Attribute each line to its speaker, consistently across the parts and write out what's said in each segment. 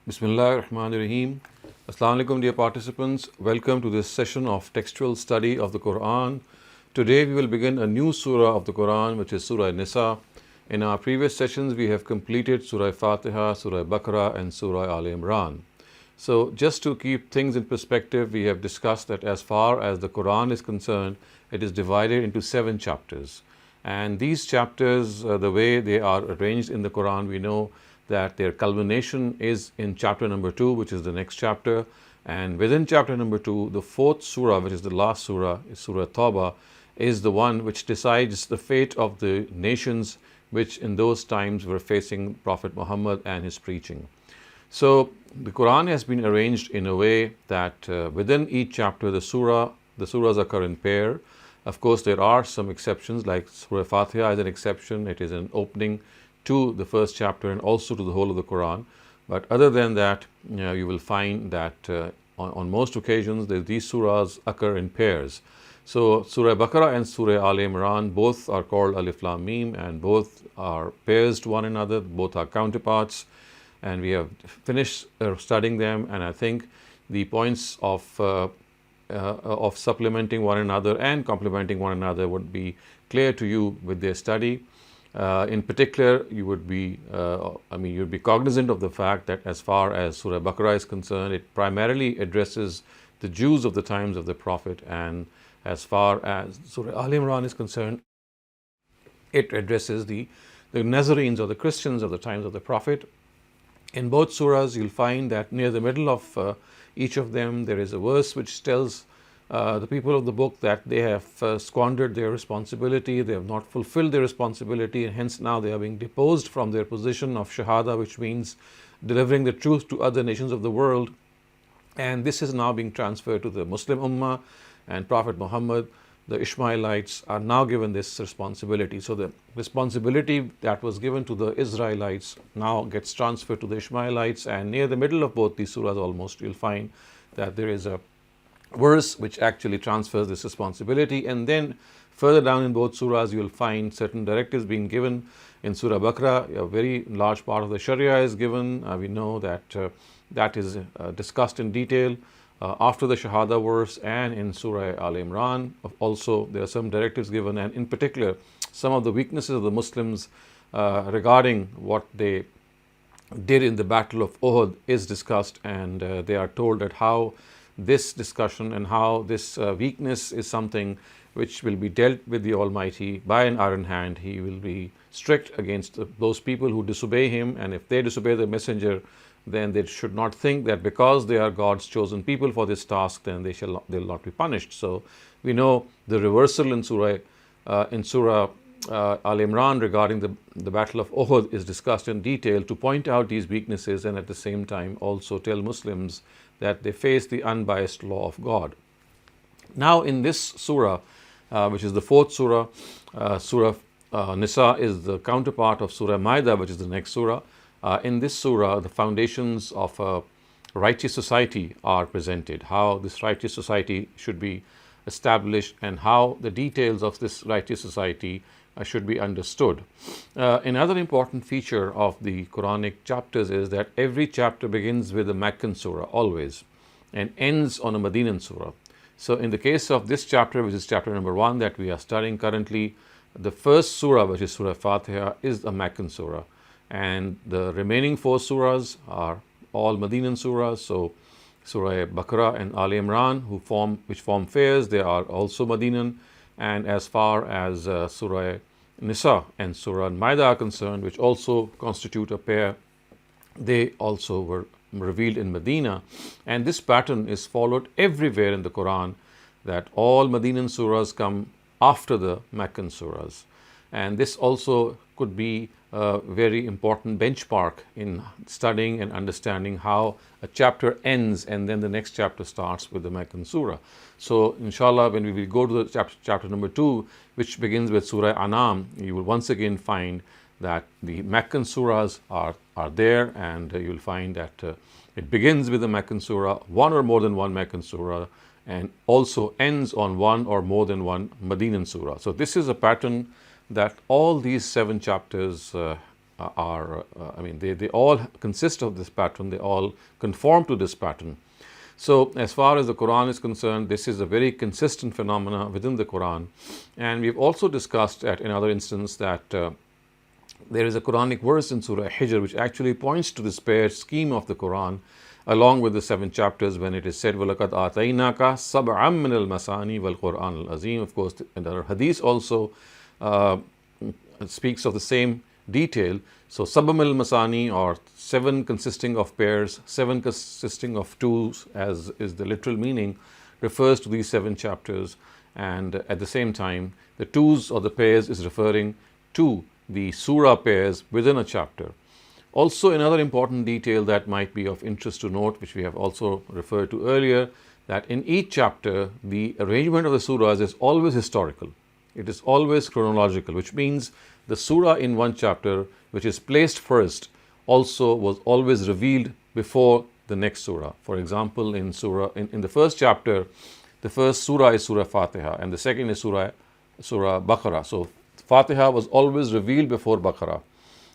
Speaker 1: Bismillah ar-Rahman ar-Rahim. Assalamu alaikum, dear participants. Welcome to this session of textual study of the Quran. Today we will begin a new surah of the Quran, which is Surah Al-Nisa. In our previous sessions, we have completed Surah Fatiha, Surah Baqarah, and Surah Al-Imran. So, just to keep things in perspective, we have discussed that as far as the Quran is concerned, it is divided into 7 chapters. And these chapters, the way they are arranged in the Quran, we know that their culmination is in chapter number 2, which is the next chapter. And within chapter number 2, the 4th surah, which is the last surah, is Surah Tawbah, is the one which decides the fate of the nations which in those times were facing Prophet Muhammad and his preaching. So the Quran has been arranged in a way that within each chapter the surahs occur in pair. Of course, there are some exceptions, like Surah Fatiha is an exception. It is an opening to the first chapter and also to the whole of the Quran. But other than that, you will find that on most occasions these surahs occur in pairs. So Surah Baqarah and Surah Al-Imran both are called Alif Lam Mim, and both are pairs to one another, both are counterparts, and we have finished studying them. And I think the points of supplementing one another and complementing one another would be clear to you with their study. In particular, you would be, you'd be cognizant of the fact that as far as Surah Baqarah is concerned, it primarily addresses the Jews of the times of the Prophet, and as far as Surah Al-Imran is concerned, it addresses the Nazarenes or the Christians of the times of the Prophet. In both surahs, you'll find that near the middle of each of them, there is a verse which tells the people of the book that they have squandered their responsibility, they have not fulfilled their responsibility, and hence now they are being deposed from their position of Shahada, which means delivering the truth to other nations of the world. And this is now being transferred to the Muslim Ummah, and Prophet Muhammad. The Ishmaelites are now given this responsibility. So the responsibility that was given to the Israelites now gets transferred to the Ishmaelites, and near the middle of both these surahs almost, you'll find that there is a verse which actually transfers this responsibility. And then further down in both surahs, you will find certain directives being given. In Surah Baqarah, a very large part of the Sharia is given. We know that that is discussed in detail after the Shahada verse, and in Surah Al-Imran also there are some directives given, and in particular some of the weaknesses of the Muslims regarding what they did in the Battle of Uhud is discussed, and they are told that how this discussion and how this weakness is something which will be dealt with the Almighty by an iron hand. He will be strict against those people who disobey Him, and if they disobey the Messenger, then they should not think that because they are God's chosen people for this task, then they'll not be punished. So we know the reversal in Surah Al-Imran regarding the Battle of Uhud is discussed in detail to point out these weaknesses, and at the same time also tell Muslims that they face the unbiased law of God. Now in this surah, which is the 4th surah, Surah Nisa is the counterpart of Surah Maida, which is the next surah. In this surah, the foundations of a righteous society are presented, how this righteous society should be established and how the details of this righteous society should be understood. Another important feature of the Quranic chapters is that every chapter begins with a Meccan surah always and ends on a Medinan surah. So in the case of this chapter, which is chapter number 1 that we are studying currently, the first surah, which is Surah Fatiha, is a Meccan surah, and the remaining 4 surahs are all Medinan surahs. So Surah Baqarah and Al-Imran, which form pairs, they are also Medinan. And as far as Surah Nisa and Surah Al-Maida are concerned, which also constitute a pair, they also were revealed in Medina. And this pattern is followed everywhere in the Quran, that all Medinan surahs come after the Meccan surahs. And this also could be a very important benchmark in studying and understanding how a chapter ends and then the next chapter starts with the Meccan surah. So inshallah, when we will go to the chapter number 2, which begins with Surah Anam, you will once again find that the Meccan surahs are there, and you will find that it begins with the Meccan surah, one or more than one Meccan surah, and also ends on one or more than one Medinan surah. So this is a pattern that all these 7 chapters they all consist of this pattern, they all conform to this pattern. So as far as the Quran is concerned, this is a very consistent phenomena within the Quran. And we've also discussed at another instance that there is a Quranic verse in Surah Hijr which actually points to this paired scheme of the Quran, along with the 7 chapters, when it is said, وَلَقَدْ آتَيْنَاكَ سَبْعًا مِنَ الْمَثَانِي وَالْقُرْآنِ الْعَظِيمِ. Of course, another hadith also speaks of the same detail. So sabam al-masani, or 7 consisting of pairs, 7 consisting of twos, as is the literal meaning, refers to these 7 chapters. And at the same time, the twos or the pairs is referring to the surah pairs within a chapter. Also, another important detail that might be of interest to note, which we have also referred to earlier, that in each chapter, the arrangement of the surahs is always historical. It is always chronological, which means the surah in one chapter, which is placed first, also was always revealed before the next surah. For example, in the first chapter, the first surah is Surah Fatiha, and the second is Surah Baqarah. So Fatiha was always revealed before Baqarah,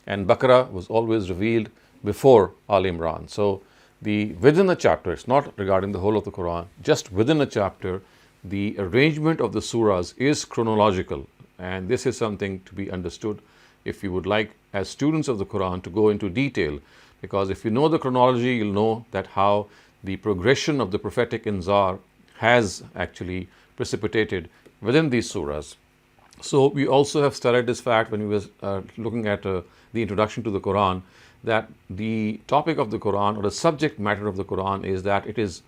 Speaker 1: and Baqarah was always revealed before Al Imran. So within a chapter, it's not regarding the whole of the Quran, just within a chapter, the arrangement of the surahs is chronological, and this is something to be understood if you would like, as students of the Quran, to go into detail, because if you know the chronology, you'll know that how the progression of the prophetic inzar has actually precipitated within these surahs. So we also have studied this fact when we were looking at the introduction to the Quran, that the topic of the Quran, or the subject matter of the Quran, is that it is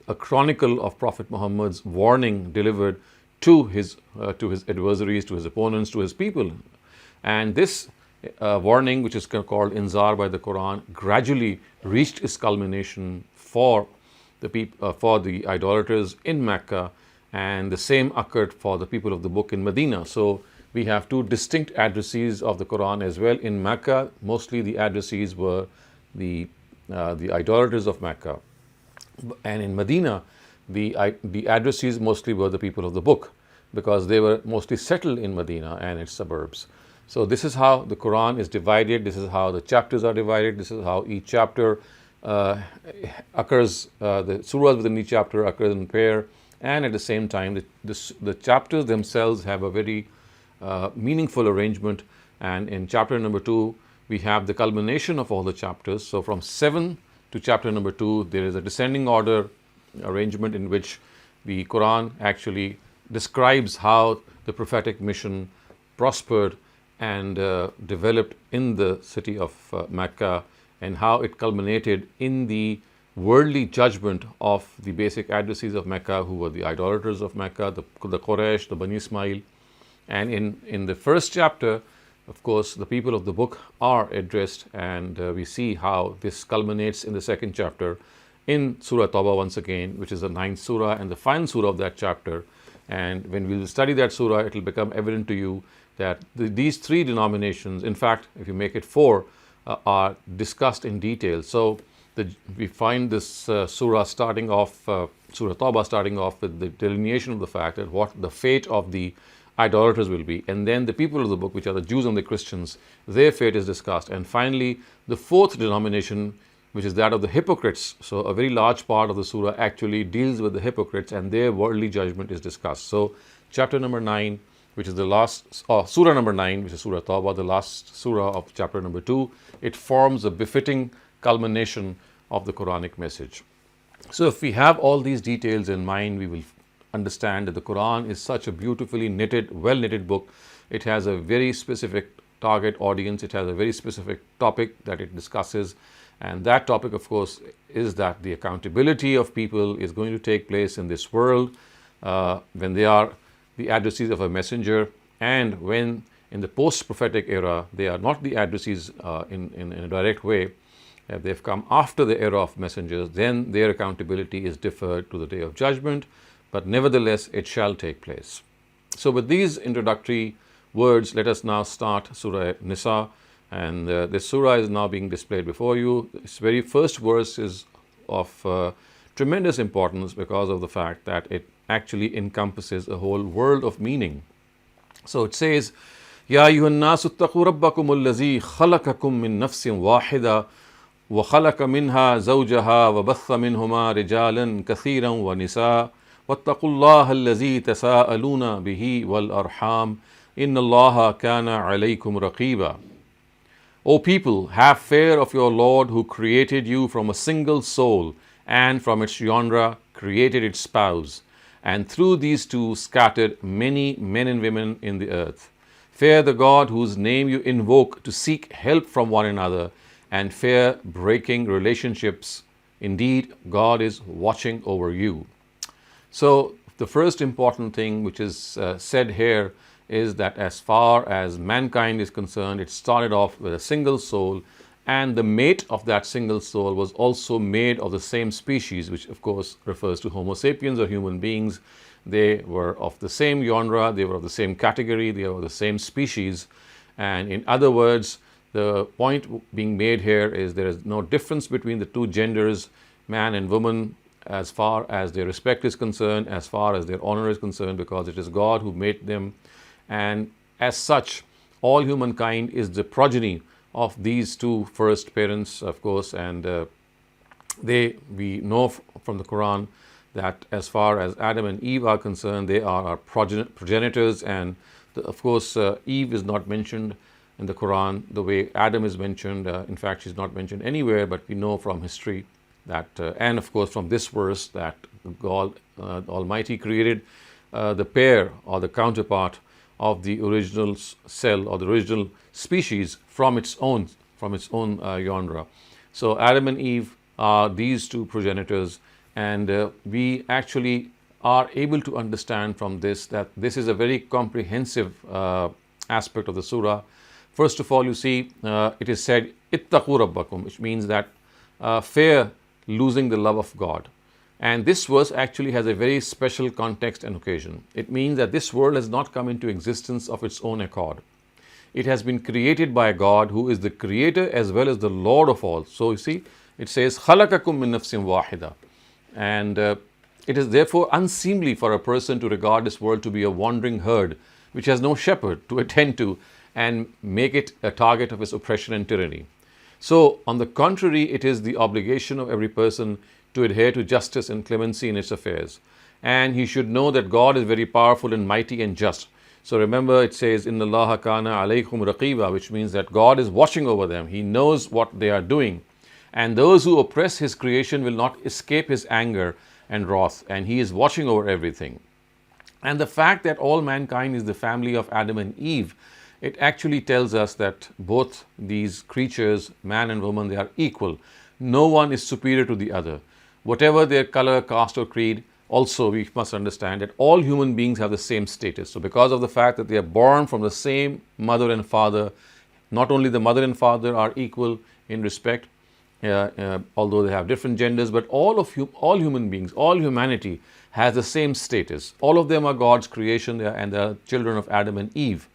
Speaker 1: a chronicle of Prophet Muhammad's warning delivered to his adversaries, to his opponents, to his people. And this warning, which is called inzar by the Quran, gradually reached its culmination for the idolaters in Mecca, and the same occurred for the people of the book in Medina. So we have 2 distinct addressees of the Quran as well. In Mecca, mostly the addressees were the idolaters of Mecca, and in Medina, the addressees mostly were the people of the book, because they were mostly settled in Medina and its suburbs. So this is how the Quran is divided, this is how the chapters are divided, this is how each chapter occurs, the surahs within each chapter occurs in pair, and at the same time the chapters themselves have a very meaningful arrangement. And in chapter number 2, we have the culmination of all the chapters. So from 7 to chapter number 2, there is a descending order arrangement in which the Quran actually describes how the prophetic mission prospered and developed in the city of Mecca, and how it culminated in the worldly judgment of the basic addressees of Mecca, who were the idolaters of Mecca, the Quraysh, the Bani Ismail. And in the first chapter, of course, the people of the book are addressed, and we see how this culminates in the second chapter in Surah Tawbah once again, which is the 9th surah and the final surah of that chapter. And when we will study that surah, it will become evident to you that these 3 denominations, in fact, if you make it 4, are discussed in detail. So we find this surah starting off, Surah Tawbah starting off with the delineation of the fact that what the fate of the idolaters will be, and then the people of the book, which are the Jews and the Christians, their fate is discussed, and finally the 4th denomination, which is that of the hypocrites. So a very large part of the surah actually deals with the hypocrites, and their worldly judgment is discussed. So chapter number 9, which is the last, surah number 9, which is Surah Tawbah, the last surah of chapter number 2, it forms a befitting culmination of the Quranic message. So if we have all these details in mind, we will understand that the Quran is such a beautifully knitted, well-knitted book. It has a very specific target audience. It has a very specific topic that it discusses. And that topic, of course, is that the accountability of people is going to take place in this world when they are the addressees of a messenger, and when in the post-prophetic era, they are not the addressees in a direct way. If they've come after the era of messengers, then their accountability is deferred to the day of judgment. But nevertheless, it shall take place. So with these introductory words, let us now start Surah Nisa. And this surah is now being displayed before you. Its very first verse is of tremendous importance because of the fact that it actually encompasses a whole world of meaning. So it says, يا أيها الناس اتقوا ربكم الذي خلقكم من نفس واحدة وخلق منها زوجها وبث منهما رجالا كثيرا ونساء واتقوا الله الذي تساءلون به والأرحام إن الله كان عليكم رقيبا. O people, have fear of your Lord who created you from a single soul and from its genre created its spouse, and through these two scattered many men and women in the earth. Fear the God whose name you invoke to seek help from one another, and fear breaking relationships. Indeed, God is watching over you. So, the first important thing which is said here is that as far as mankind is concerned, it started off with a single soul, and the mate of that single soul was also made of the same species, which of course refers to Homo sapiens or human beings. They were of the same genre, they were of the same category, they were the same species. And in other words, the point being made here is there is no difference between the two genders, man and woman, as far as their respect is concerned, as far as their honor is concerned, because it is God who made them. And as such, all humankind is the progeny of these two first parents, of course, and we know from the Quran that as far as Adam and Eve are concerned, they are our progenitors, and of course Eve is not mentioned in the Quran the way Adam is mentioned. In fact, she's not mentioned anywhere, but we know from history that, and of course from this verse, that God Almighty created the pair or the counterpart of the original cell or the original species from its own genre. So Adam and Eve are these two progenitors, and we actually are able to understand from this that this is a very comprehensive aspect of the surah. First of all, you see, it is said ittaqu rabbakum, which means that fear losing the love of God. And this verse actually has a very special context and occasion. It means that this world has not come into existence of its own accord. It has been created by God, who is the creator as well as the Lord of all. So you see, it says khalaqakum min nafsin wahida, and it is therefore unseemly for a person to regard this world to be a wandering herd which has no shepherd to attend to and make it a target of his oppression and tyranny. So on the contrary, it is the obligation of every person to adhere to justice and clemency in its affairs. And he should know that God is very powerful and mighty and just. So remember, it says, Inna Allaha kana alaykum raqiba, which means that God is watching over them. He knows what they are doing. And those who oppress His creation will not escape His anger and wrath. And He is watching over everything. And the fact that all mankind is the family of Adam and Eve, it actually tells us that both these creatures, man and woman, they are equal. No one is superior to the other. Whatever their color, caste or creed, also we must understand that all human beings have the same status. So because of the fact that they are born from the same mother and father, not only the mother and father are equal in respect, although they have different genders, but all human beings, all humanity has the same status. All of them are God's creation, and they are children of Adam and Eve.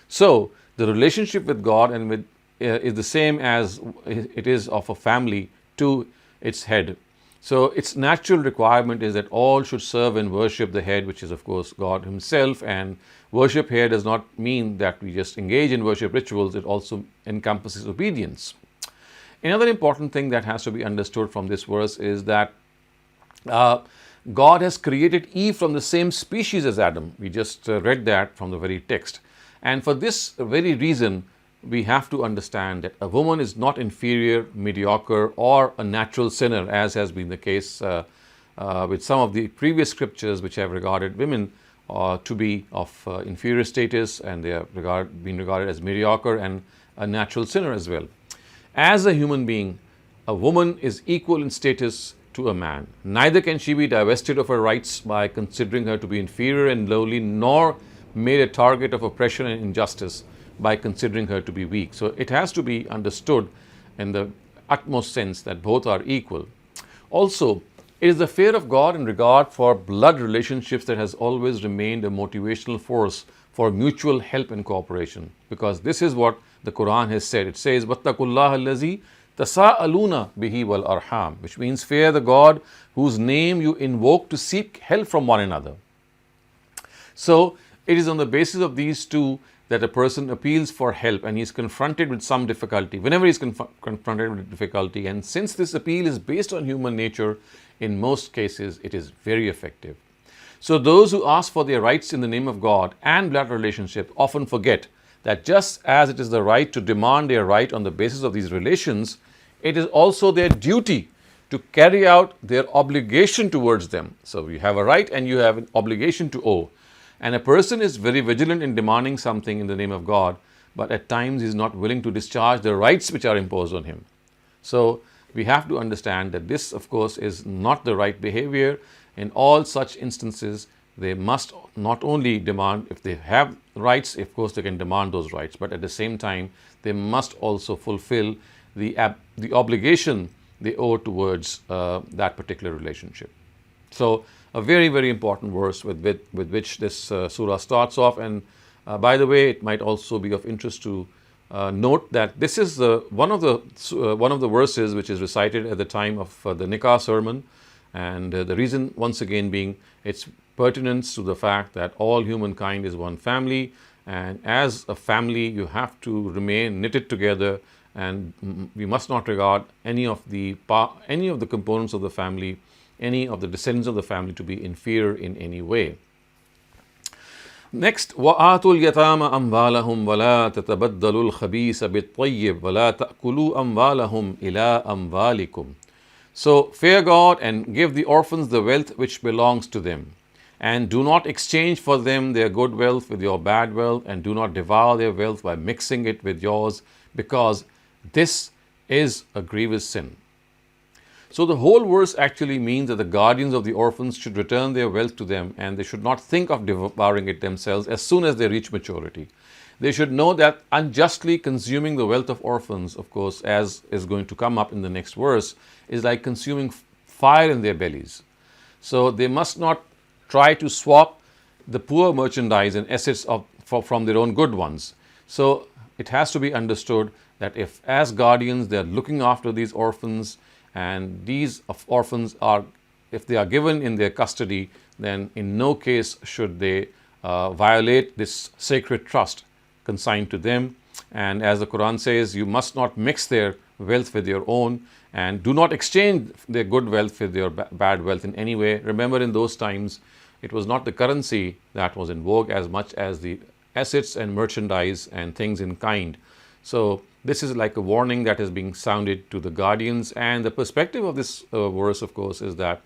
Speaker 1: So the relationship with God and with is the same as it is of a family to its head. So its natural requirement is that all should serve and worship the head, which is of course God Himself. And worship here does not mean that we just engage in worship rituals, it also encompasses obedience. Another important thing that has to be understood from this verse is that God has created Eve from the same species as Adam. We just read that from the very text. And for this very reason, we have to understand that a woman is not inferior, mediocre, or a natural sinner, as has been the case with some of the previous scriptures which have regarded women to be of inferior status, and they have been regarded as mediocre and a natural sinner as well. As a human being, a woman is equal in status to a man. Neither can she be divested of her rights by considering her to be inferior and lowly, nor made a target of oppression and injustice by considering her to be weak. So it has to be understood in the utmost sense that both are equal. Also, it is the fear of God and regard for blood relationships that has always remained a motivational force for mutual help and cooperation, because this is what the Quran has said. It says, "Wattaqullaha allazi tasa'aluna bihi wal arham," which means fear the God whose name you invoke to seek help from one another. So it is on the basis of these two that a person appeals for help and he's confronted with some difficulty, whenever he's confronted with difficulty, and since this appeal is based on human nature, in most cases it is very effective. So those who ask for their rights in the name of God and blood relationship often forget that just as it is the right to demand their right on the basis of these relations, it is also their duty to carry out their obligation towards them. So you have a right and you have an obligation to owe. And a person is very vigilant in demanding something in the name of God, but at times he is not willing to discharge the rights which are imposed on him. So we have to understand that this, of course, is not the right behavior. In all such instances, they must not only demand, if they have rights, of course they can demand those rights, but at the same time they must also fulfill the obligation they owe towards that particular relationship. So a very, very important verse with which this surah starts off. And by the way, it might also be of interest to note that this is one of the verses which is recited at the time of the nikah sermon, and the reason once again being its pertinence to the fact that all humankind is one family, and as a family you have to remain knitted together, and we must not regard any of the components of the family, any of the descendants of the family, to be inferior in any way. Next, وَآتُوا الْيَتَامَ أَمْوَالَهُمْ وَلَا تَتَبَدَّلُوا الْخَبِيثَ بِالطَّيِّبِ وَلَا تَأْكُلُوا أَمْوَالَهُمْ إِلَىٰ أَمْوَالِكُمْ. So fear God and give the orphans the wealth which belongs to them, and do not exchange for them their good wealth with your bad wealth, and do not devour their wealth by mixing it with yours, because this is a grievous sin. So the whole verse actually means that the guardians of the orphans should return their wealth to them, and they should not think of devouring it themselves as soon as they reach maturity. They should know that unjustly consuming the wealth of orphans, of course, as is going to come up in the next verse, is like consuming fire in their bellies. So they must not try to swap the poor merchandise and assets from their own good ones. So it has to be understood that if as guardians they are looking after these orphans, and these orphans are, if they are given in their custody, then in no case should they violate this sacred trust consigned to them. And as the Quran says, you must not mix their wealth with your own, and do not exchange their good wealth with your bad wealth in any way. Remember, in those times it was not the currency that was in vogue as much as the assets and merchandise and things in kind. So this is like a warning that is being sounded to the guardians. And the perspective of this verse, of course, is that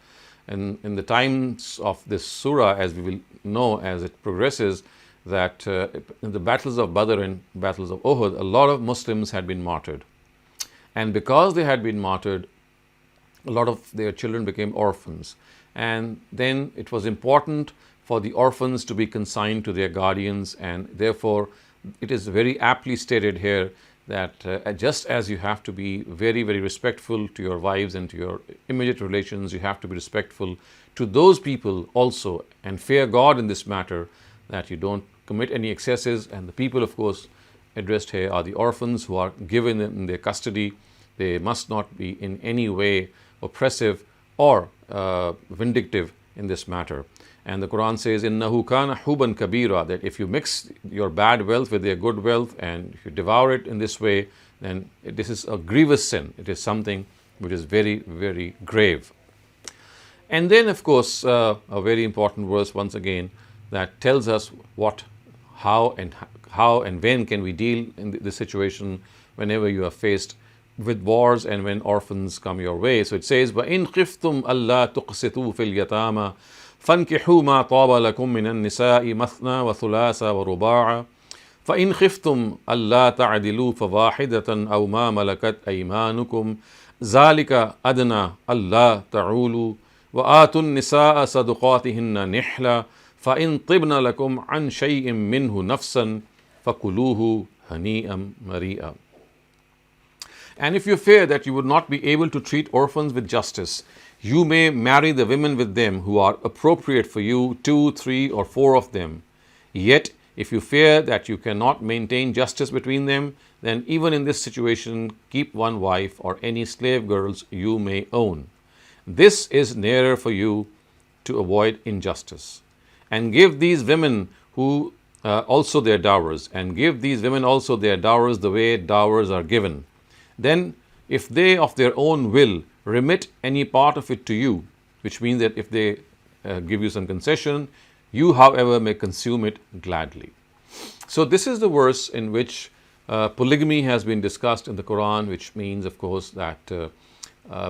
Speaker 1: in the times of this surah, as we will know as it progresses, that in the battles of Badr and battles of Uhud, a lot of Muslims had been martyred. And because they had been martyred, a lot of their children became orphans. And then it was important for the orphans to be consigned to their guardians, and therefore it is very aptly stated here that just as you have to be very, very respectful to your wives and to your immediate relations, you have to be respectful to those people also, and fear God in this matter, that you don't commit any excesses. And the people, of course, addressed here are the orphans who are given in their custody. They must not be in any way oppressive or vindictive in this matter. And the Quran says, إِنَّهُ كَانَ حُوبًا كَبِيرًا, that if you mix your bad wealth with their good wealth and if you devour it in this way, then this is a grievous sin. It is something which is very, very grave. And then, of course, a very important verse once again that tells us how and when can we deal in this situation whenever you are faced with wars and when orphans come your way. So it says, وَإِنْ خِفْتُمْ أَلَّا تُقْسِطُوا فِي الْيَتَامَى فَانْكِحُوا مَا طَابَ لَكُم مِّنَ النِّسَاءِ مَثْنَى وَثُلَاثَ وَرُبَاعَ فَإِنْ خِفْتُمْ أَلَّا تَعْدِلُوا فَوَاحِدَةً أَوْ مَا مَلَكَتْ أَيْمَانُكُمْ ذَلِكَ أَدْنَى أَلَّا تَعُولُوا وَآتُوا النِّسَاءَ صَدُقَاتِهِنَّ نِحْلًا فَإِنْ طِبْنَ لَكُمْ عَنْ شَيْءٍ مِّنْهُ نَفْسًا فَكُلُوهُ هَنِيئًا مَرِيئًا. And if you fear that you would not be able to treat orphans with justice, you may marry the women with them who are appropriate for you, 2, 3, or 4 of them. Yet, if you fear that you cannot maintain justice between them, then even in this situation, keep one wife or any slave girls you may own. This is nearer for you to avoid injustice. And give these women who also their dowers, and give these women also their dowers the way dowers are given. Then, if they of their own will remit any part of it to you, which means that if they give you some concession, you, however, may consume it gladly. So, this is the verse in which polygamy has been discussed in the Quran, which means, of course, that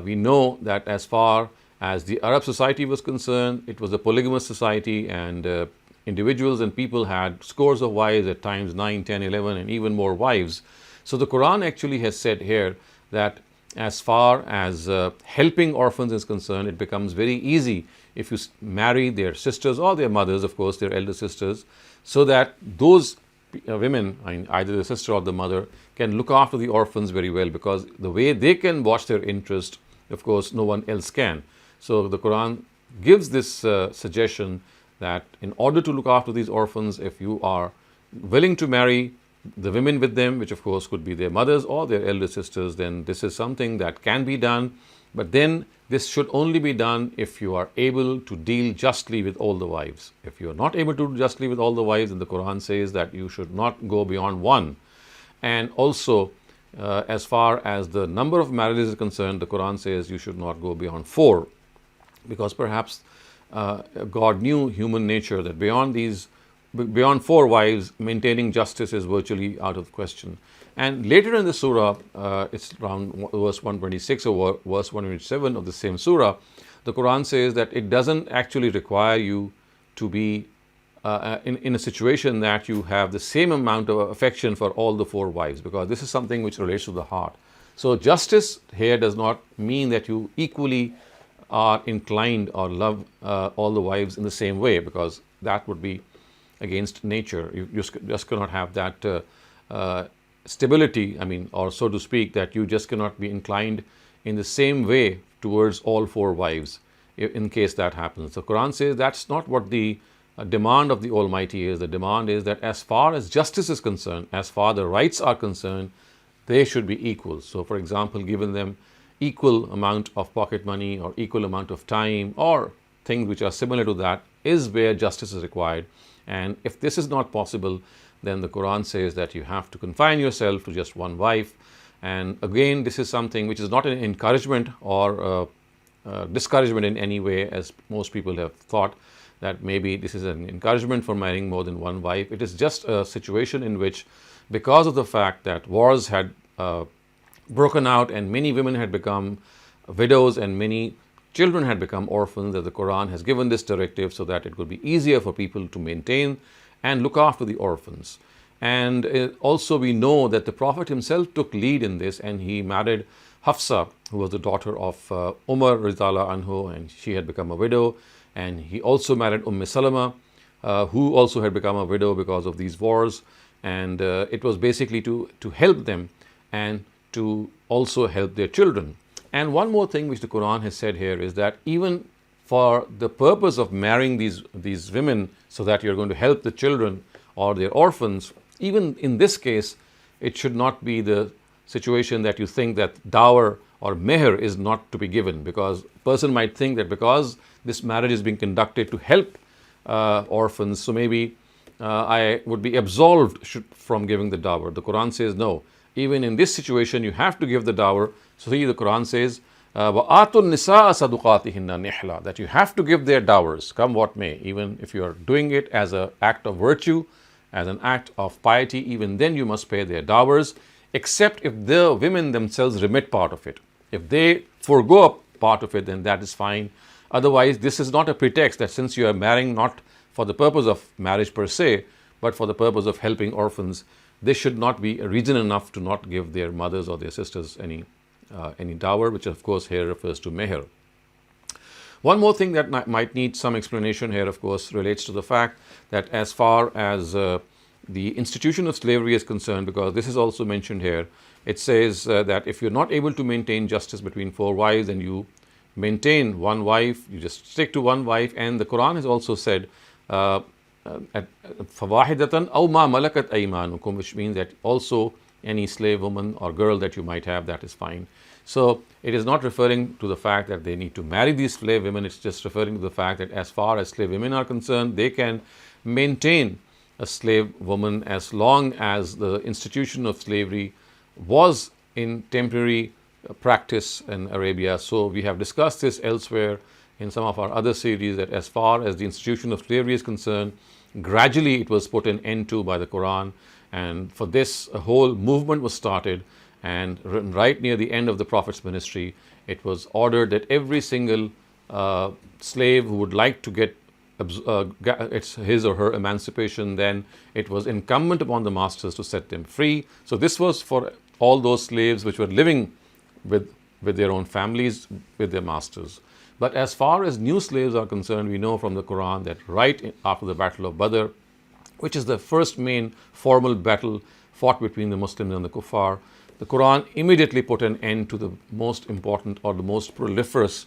Speaker 1: we know that as far as the Arab society was concerned, it was a polygamous society, and individuals and people had scores of wives, at times 9, 10, 11, and even more wives. So the Quran actually has said here that as far as helping orphans is concerned, it becomes very easy if you marry their sisters or their mothers, of course, their elder sisters, so that those women, either the sister or the mother, can look after the orphans very well, because the way they can watch their interest, of course, no one else can. So the Quran gives this suggestion that in order to look after these orphans, if you are willing to marry the women with them, which of course could be their mothers or their elder sisters, then this is something that can be done. But then this should only be done if you are able to deal justly with all the wives. If you are not able to do justly with all the wives, then the Quran says that you should not go beyond one. And also, as far as the number of marriages is concerned, the Quran says you should not go beyond 4, because perhaps God knew human nature, that beyond 4 wives, maintaining justice is virtually out of question. And later in the surah, it's around verse 126 or verse 127 of the same surah, the Quran says that it doesn't actually require you to be in a situation that you have the same amount of affection for all the 4 wives, because this is something which relates to the heart. So justice here does not mean that you equally are inclined or love all the wives in the same way, because that would be against nature. You just cannot have that stability, or so to speak, that you just cannot be inclined in the same way towards all 4 wives in case that happens. The Quran says that's not what the demand of the Almighty is. The demand is that as far as justice is concerned, as far the rights are concerned, they should be equal. So for example, given them equal amount of pocket money or equal amount of time or things which are similar to that is where justice is required. And if this is not possible, then the Quran says that you have to confine yourself to just 1 wife. And again, this is something which is not an encouragement or discouragement in any way, as most people have thought that maybe this is an encouragement for marrying more than 1 wife. It is just a situation in which, because of the fact that wars had broken out and many women had become widows and many children had become orphans, that the Quran has given this directive so that it would be easier for people to maintain and look after the orphans. And also we know that the Prophet himself took lead in this, and he married Hafsa, who was the daughter of Umar Rizala Anhu, and she had become a widow. And he also married Salama, who also had become a widow because of these wars. And it was basically to help them and to also help their children. And one more thing which the Quran has said here is that even for the purpose of marrying these women so that you're going to help the children or their orphans, even in this case, it should not be the situation that you think that dower or meher is not to be given, because a person might think that because this marriage is being conducted to help orphans, so maybe I would be absolved from giving the dower. The Quran says no. Even in this situation, you have to give the dower. So here the Quran says, وَآتُوا النِّسَاءَ صَدُقَاتِهِنَّ نِحْلًا, that you have to give their dowers, come what may. Even if you are doing it as an act of virtue, as an act of piety, even then you must pay their dowers, except if the women themselves remit part of it. If they forego a part of it, then that is fine. Otherwise, this is not a pretext that since you are marrying not for the purpose of marriage per se, but for the purpose of helping orphans, this should not be a reason enough to not give their mothers or their sisters any dower, which of course here refers to meher. One more thing that might need some explanation here, of course, relates to the fact that as far as the institution of slavery is concerned, because this is also mentioned here, it says that if you're not able to maintain justice between 4 wives, then you maintain 1 wife, you just stick to 1 wife. And the Quran has also said, فَوَاحِدَةً أَوْ مَا مَلَكَتْ أَيْمَانُكُمْ, which means that also any slave woman or girl that you might have, that is fine. So it is not referring to the fact that they need to marry these slave women. It's just referring to the fact that as far as slave women are concerned, they can maintain a slave woman as long as the institution of slavery was in temporary practice in Arabia. So we have discussed this elsewhere in some of our other series, that as far as the institution of slavery is concerned, gradually it was put an end to by the Quran, and for this a whole movement was started. And right near the end of the Prophet's ministry, it was ordered that every single slave who would like to get his or her emancipation, then it was incumbent upon the masters to set them free. So this was for all those slaves which were living with their own families, with their masters. But as far as new slaves are concerned, we know from the Quran that right after the Battle of Badr, which is the first main formal battle fought between the Muslims and the Kuffar, the Quran immediately put an end to the most important or the most proliferous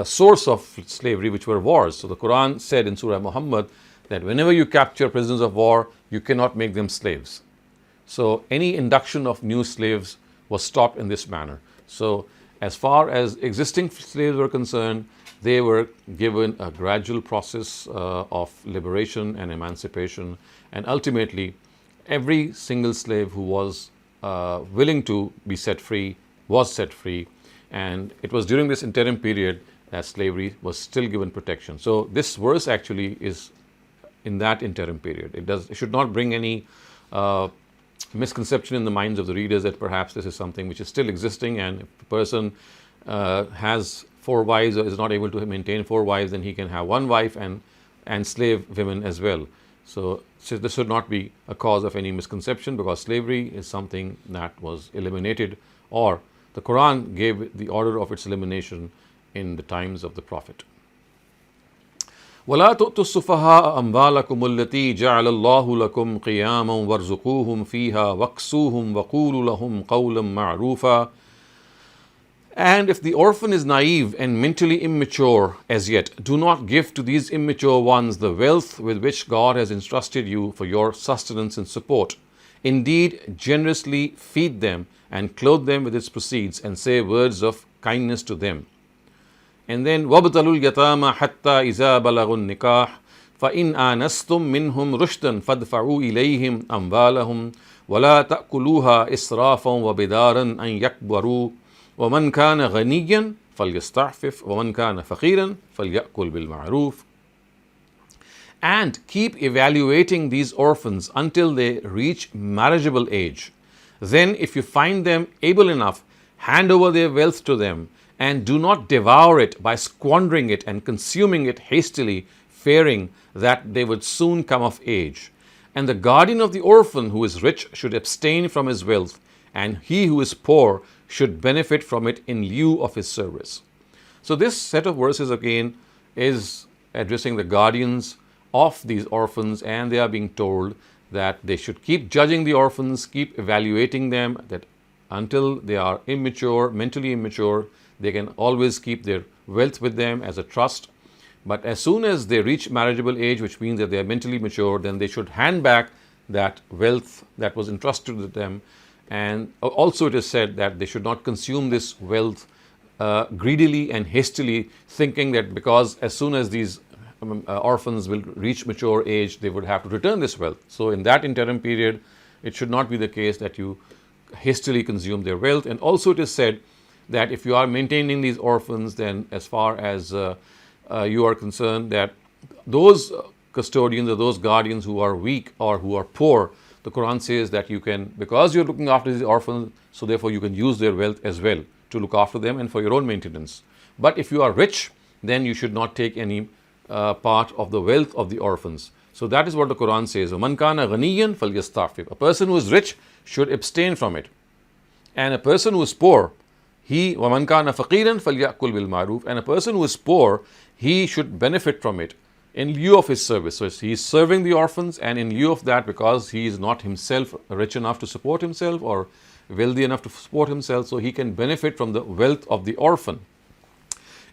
Speaker 1: source of slavery, which were wars. So the Quran said in Surah Muhammad that whenever you capture prisoners of war, you cannot make them slaves. So any induction of new slaves was stopped in this manner. So as far as existing slaves were concerned, they were given a gradual process of liberation and emancipation, and ultimately every single slave who was willing to be set free was set free, and it was during this interim period that slavery was still given protection. So this verse actually is in that interim period. It should not bring any misconception in the minds of the readers that perhaps this is something which is still existing, and if a person has 4 wives or is not able to maintain 4 wives, then he can have 1 wife and slave women as well. So this should not be a cause of any misconception, because slavery is something that was eliminated, or the Quran gave the order of its elimination in the times of the Prophet. وَلَا تُؤْتُوا السُّفَهَاءَ أَمْوَالَكُمُ الَّتِي جَعَلَ اللَّهُ لَكُمْ قِيَامًا وَارْزُقُوهُمْ فِيهَا وَاكْسُوهُمْ وَقُولُوا لَهُمْ قَوْلًا مَعْرُوفًا. And if the orphan is naive and mentally immature as yet, do not give to these immature ones the wealth with which God has entrusted you for your sustenance and support. Indeed, generously feed them and clothe them with its proceeds, and say words of kindness to them. And then وَابْتَلُوا الْيَتَامَى حَتَّى إِذَا بَلَغُوا النِّكَاحَ فَإِنْ آنَسْتُم مِّنْهُمْ رُشْدًا فَادْفَعُوا إِلَيْهِمْ أَمْوَالَهُمْ وَلَا تَأْكُلُوهَا إِسْرَافًا وَبِدَارًا أَن يَكْبَرُوا وَمَنْ كَانَ غَنِيًّا فَلْيَسْتَعْفِفْ وَمَنْ كَانَ فَقِيرًا فَلْيَأْكُلْ بِالْمَعْرُوفِ. And keep evaluating these orphans until they reach marriageable age. Then, if you find them able enough, hand over their wealth to them, and do not devour it by squandering it and consuming it hastily, fearing that they would soon come of age. And the guardian of the orphan who is rich should abstain from his wealth, and he who is poor should benefit from it in lieu of his service. So this set of verses again is addressing the guardians of these orphans, and they are being told that they should keep judging the orphans, keep evaluating them, that until they are immature, mentally immature, they can always keep their wealth with them as a trust. But as soon as they reach marriageable age, which means that they are mentally mature, then they should hand back that wealth that was entrusted to them. And also it is said that they should not consume this wealth greedily and hastily, thinking that because as soon as these orphans will reach mature age, they would have to return this wealth. So in that interim period, it should not be the case that you hastily consume their wealth. And also it is said that if you are maintaining these orphans, then as far as you are concerned, that those custodians or those guardians who are weak or who are poor, the Quran says that you can, because you're looking after these orphans, so therefore you can use their wealth as well to look after them and for your own maintenance. But if you are rich, then you should not take any part of the wealth of the orphans. So that is what the Quran says. وَمَنْ كَانَ غَنِيًّا فَلْيَسْتَعْفِفْ. A person who is rich should abstain from it. And a person who is poor, وَمَنْ كَانَ فَقِيرًا فَلْيَأْكُلْ بِالْمَعْرُوفِ. And a person who is poor, he should benefit from it in lieu of his service. So he is serving the orphans, and in lieu of that, because he is not himself rich enough to support himself or wealthy enough to support himself, so he can benefit from the wealth of the orphan.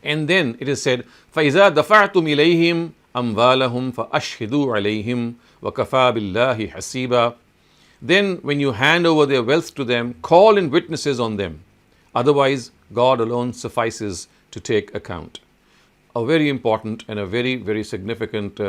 Speaker 1: And then it is said, فَإِذَا دَفَعْتُمْ إِلَيْهِمْ أَمْوَالَهُمْ فَأَشْهِدُوا عَلَيْهِمْ وَكَفَى بِاللَّهِ حَسِيبًا. Then when you hand over their wealth to them, call in witnesses on them. Otherwise, God alone suffices to take account. A very important and a very, very significant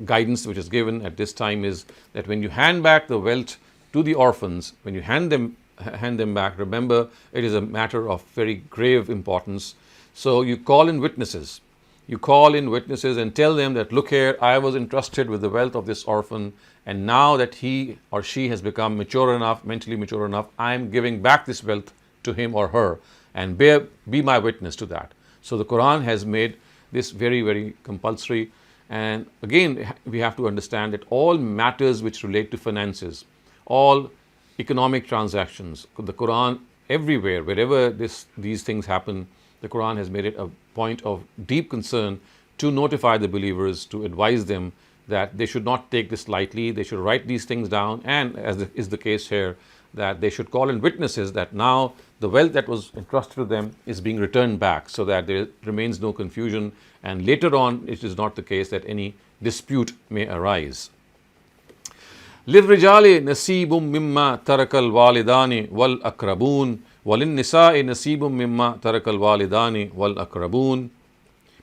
Speaker 1: guidance which is given at this time is that when you hand back the wealth to the orphans, when you hand them back, remember it is a matter of very grave importance. So you call in witnesses. You call in witnesses and tell them that, look here, I was entrusted with the wealth of this orphan, and now that he or she has become mature enough, mentally mature enough, I am giving back this wealth to him or her, and be my witness to that. So the Quran has made this very, very compulsory. And again, we have to understand that all matters which relate to finances, all economic transactions, the Quran everywhere, wherever these things happen, the Quran has made it a point of deep concern to notify the believers, to advise them that they should not take this lightly, they should write these things down, and as is the case here, that they should call in witnesses that now the wealth that was entrusted to them is being returned back, so that there remains no confusion, and later on it is not the case that any dispute may arise. للرجال نصيب مما ترك الوالدان والأقربون وللنساء نصيب مما ترك الوالدان والأقربون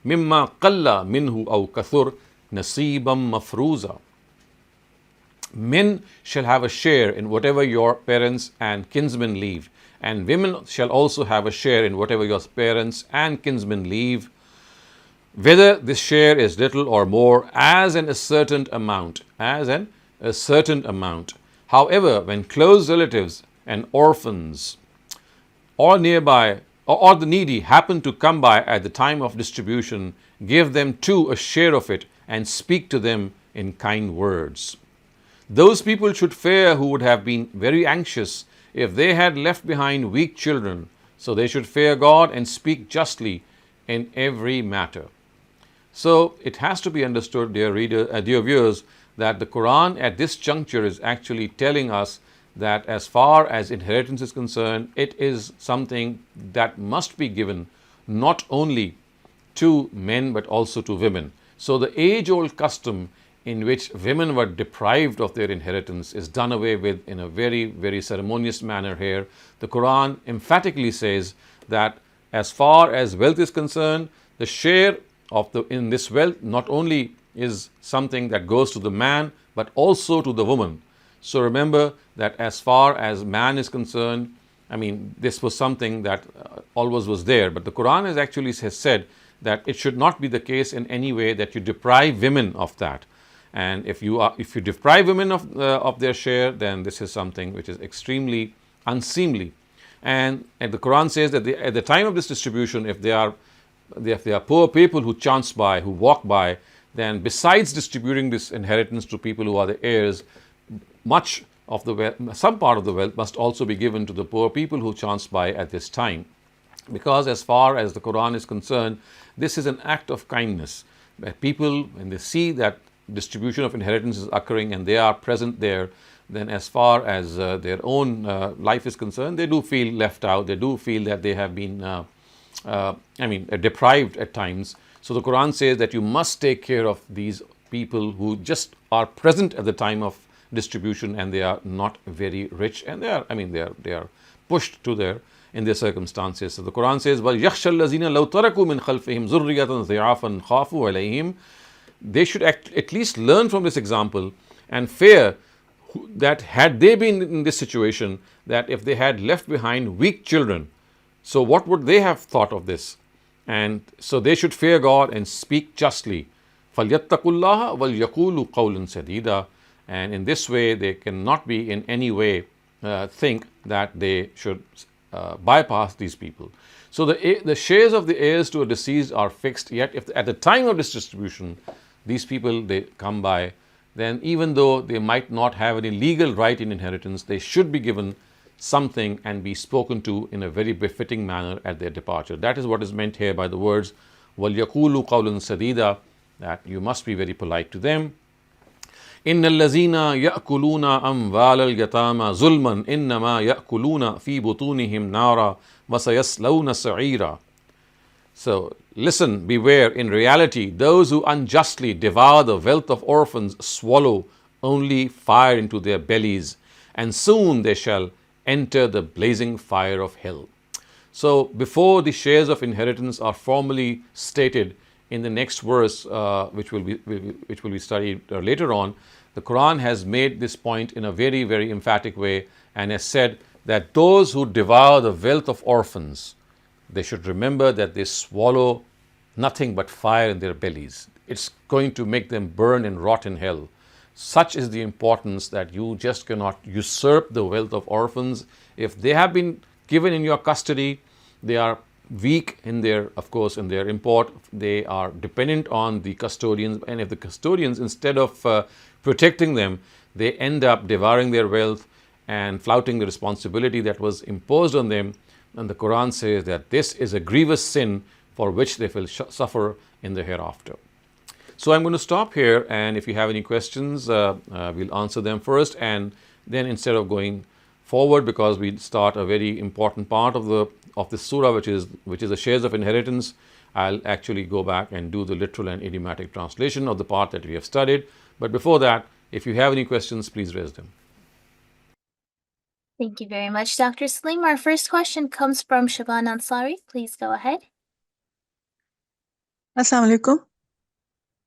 Speaker 1: مما قل منه أو كثر نصيبا مفروزا. Men shall have a share in whatever your parents and kinsmen leave, and women shall also have a share in whatever your parents and kinsmen leave, whether this share is little or more, as an ascertained amount, However, when close relatives and orphans or nearby or the needy happen to come by at the time of distribution, give them too a share of it and speak to them in kind words. Those people should fear who would have been very anxious if they had left behind weak children, so they should fear God and speak justly in every matter. So it has to be understood, dear viewers, that the Quran at this juncture is actually telling us that as far as inheritance is concerned, it is something that must be given not only to men but also to women. So the age-old custom in which women were deprived of their inheritance is done away with in a very, very ceremonious manner here. The Quran emphatically says that as far as wealth is concerned, the share in this wealth not only is something that goes to the man but also to the woman. So remember that as far as man is concerned, this was something that always was there, but the Quran has said that it should not be the case in any way that you deprive women of that. And if you deprive women of their share, then this is something which is extremely unseemly. And the Quran says that at the time of this distribution, if there are poor people who chance by, who walk by, then besides distributing this inheritance to people who are the heirs, some part of the wealth must also be given to the poor people who chance by at this time. Because as far as the Quran is concerned, this is an act of kindness. People, when they see that distribution of inheritance is occurring and they are present there, then as far as their own life is concerned, they do feel left out. They do feel that they have been deprived at times. So the Quran says that you must take care of these people who just are present at the time of distribution and they are not very rich, and they are pushed to in their circumstances. So the Quran says, وَلْيَخْشَ الَّذِينَ لَوْ تَرَكُوا مِنْ خَلْفِهِمْ ذُرِّيَّةً ضِعَافًا خَافُوا عَلَيْهِمْ. They should at least learn from this example and fear that had they been in this situation, that if they had left behind weak children, so what would they have thought of this? And so they should fear God and speak justly. فَلْيَتَّقُوا اللَّهَ وَلْيَقُولُوا قَوْلًا سَدِيدًا. And in this way, they cannot be in any way think that they should bypass these people. So the shares of the heirs to a deceased are fixed, yet if at the time of this distribution, these people, they come by, then even though they might not have any legal right in inheritance, they should be given something and be spoken to in a very befitting manner at their departure. That is what is meant here by the words وَلْيَقُولُوا قَوْلًا سَدِيدًا, that you must be very polite to them. إِنَّ الَّذِينَ يَأْكُلُونَ أَمْوَالَ الْيَتَامَى ظُلْمًا إِنَّمَا يَأْكُلُونَ فِي بُطُونِهِمْ نَارًا وَسَيَصْلَوْنَ سَعِيرًا. So listen, beware, in reality, those who unjustly devour the wealth of orphans swallow only fire into their bellies, and soon they shall enter the blazing fire of hell. So before the shares of inheritance are formally stated in the next verse, which will be studied later on, the Quran has made this point in a very, very emphatic way and has said that those who devour the wealth of orphans, they should remember that they swallow nothing but fire in their bellies. It's going to make them burn and rot in hell. Such is the importance that you just cannot usurp the wealth of orphans. If they have been given in your custody, they are weak in their, of course, in their import. They are dependent on the custodians, and if the custodians, instead of protecting them, they end up devouring their wealth and flouting the responsibility that was imposed on them, and the Quran says that this is a grievous sin for which they will suffer in the hereafter. So I'm going to stop here, and if you have any questions, we'll answer them first, and then instead of going forward, because we start a very important part of this surah, which is the shares of inheritance, I'll actually go back and do the literal and idiomatic translation of the part that we have studied. But before that, if you have any questions, please raise them.
Speaker 2: Thank you very much, Dr. Saleem. Our first question comes from Shaban Ansari. Please go ahead.
Speaker 3: अस्सलाम वालेकुम।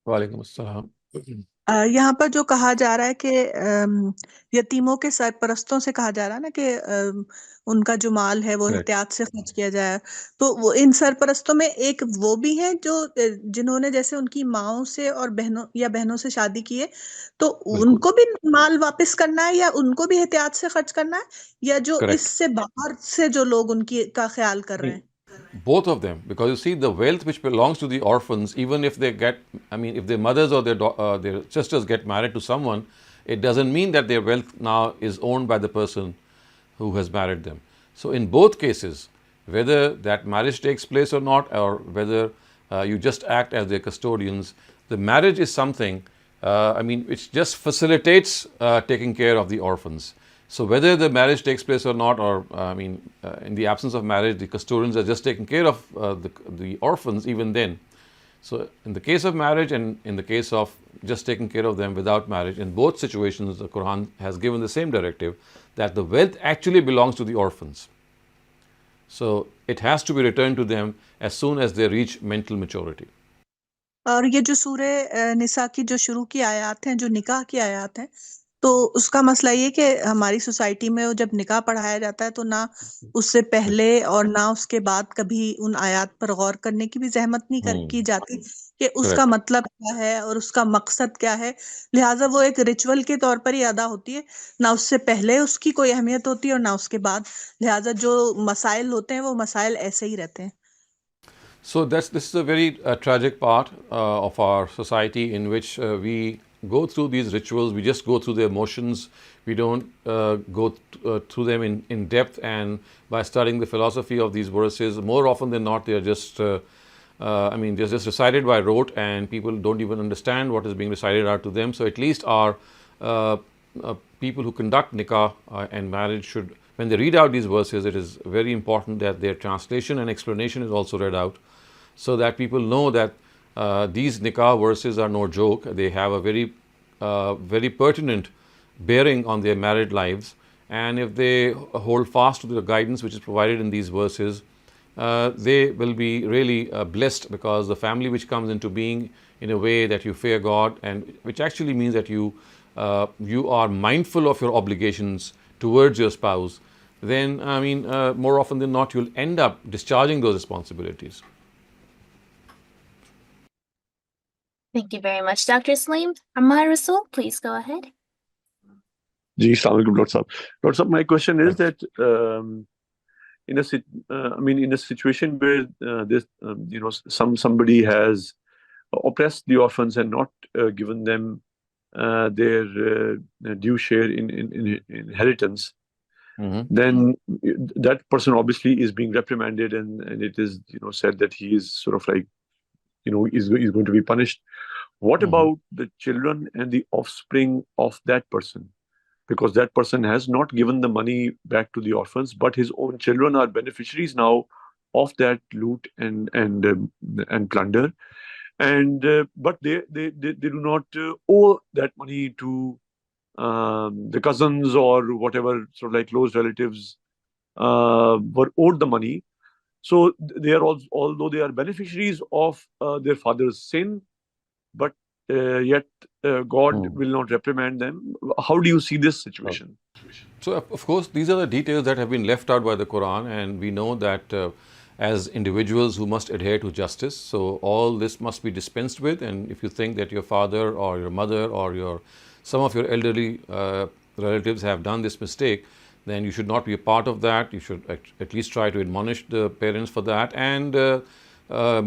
Speaker 1: वालेकुम अस्सलाम।
Speaker 3: यहाँ पर जो कहा जा रहा है कि यतीमों के सरपरस्तों से कहा जा रहा है ना कि उनका जो माल है वो एहतियात से खर्च किया जाए, तो वो इन सरपरस्तों में एक वो भी है जो जिन्होंने जैसे उनकी माओं से और बहनों से शादी की है, तो उनको भी माल वापस करना है या उनको भी एहतियात से खर्च करना है, या जो इससे बाहर से जो लोग उनकी का ख्याल कर रहे हैं?
Speaker 1: Both of them, because you see, the wealth which belongs to the orphans, even if they get, if their mothers or their sisters get married to someone, it doesn't mean that their wealth now is owned by the person who has married them. So in both cases, whether that marriage takes place or not, or whether you just act as their custodians, the marriage is something, which just facilitates taking care of the orphans. So whether the marriage takes place or not, or in the absence of marriage, the custodians are just taking care of the orphans even then. So in the case of marriage and in the case of just taking care of them without marriage, in both situations, the Quran has given the same directive that the wealth actually belongs to the orphans. So it has to be returned to them as soon as they reach mental maturity.
Speaker 3: और ये जो सूरह निसा की जो शुरू की आयत हैं, जो निकाह की आयत हैं, तो उसका मसला ये कि हमारी सोसाइटी में जब निकाह पढ़ाया जाता है तो ना उससे पहले और ना उसके बाद कभी उन आयत पर गौर करने की भी जहमत नहीं की जाती कि उसका मतलब क्या है और उसका मकसद क्या है। लिहाजा वो एक रिचुअल के तौर पर ही अदा होती है, ना उससे पहले उसकी कोई अहमियत होती है और ना उसके बाद। लिहाजा जो मसाइल होते हैं वो मसाइल ऐसे ही रहते हैं।
Speaker 1: So this is a very tragic part of our society in which we go through these rituals. We just go through the motions. We don't go through them in depth, and by studying the philosophy of these verses, more often than not, they are just they're just recited by rote, and people don't even understand what is being recited out to them. So at least our people who conduct nikah and marriage should, when they read out these verses, it is very important that their translation and explanation is also read out, so that people know that these nikah verses are no joke. They have a very very pertinent bearing on their married lives, and if they hold fast to the guidance which is provided in these verses, they will be really blessed, because the family which comes into being in a way that you fear God, and which actually means that you are mindful of your obligations towards your spouse, then more often than not, you'll end up discharging those responsibilities.
Speaker 2: Thank you very much, Dr. Saleem. Ahmed Rasul, please go ahead.
Speaker 4: Ji, Assalamu alaikum, Dr. Saab. Dr. Saab, my question is that in a situation where somebody has oppressed the orphans and not given them their due share in inheritance, then that person obviously is being reprimanded, and it is said that he is sort of like is going to be punished. What about the children and the offspring of that person? Because that person has not given the money back to the orphans, but his own children are beneficiaries now of that loot and plunder, and but they do not owe that money to the cousins or whatever sort of like close relatives were owed the money. So they are also, although they are beneficiaries of their father's sin, but yet God will not reprimand them. How do you see this situation?
Speaker 1: So, of course, these are the details that have been left out by the Quran, and we know that as individuals who must adhere to justice, so all this must be dispensed with. And if you think that your father or your mother or some of your elderly relatives have done this mistake, then you should not be a part of that. You should at least try to admonish the parents for that, and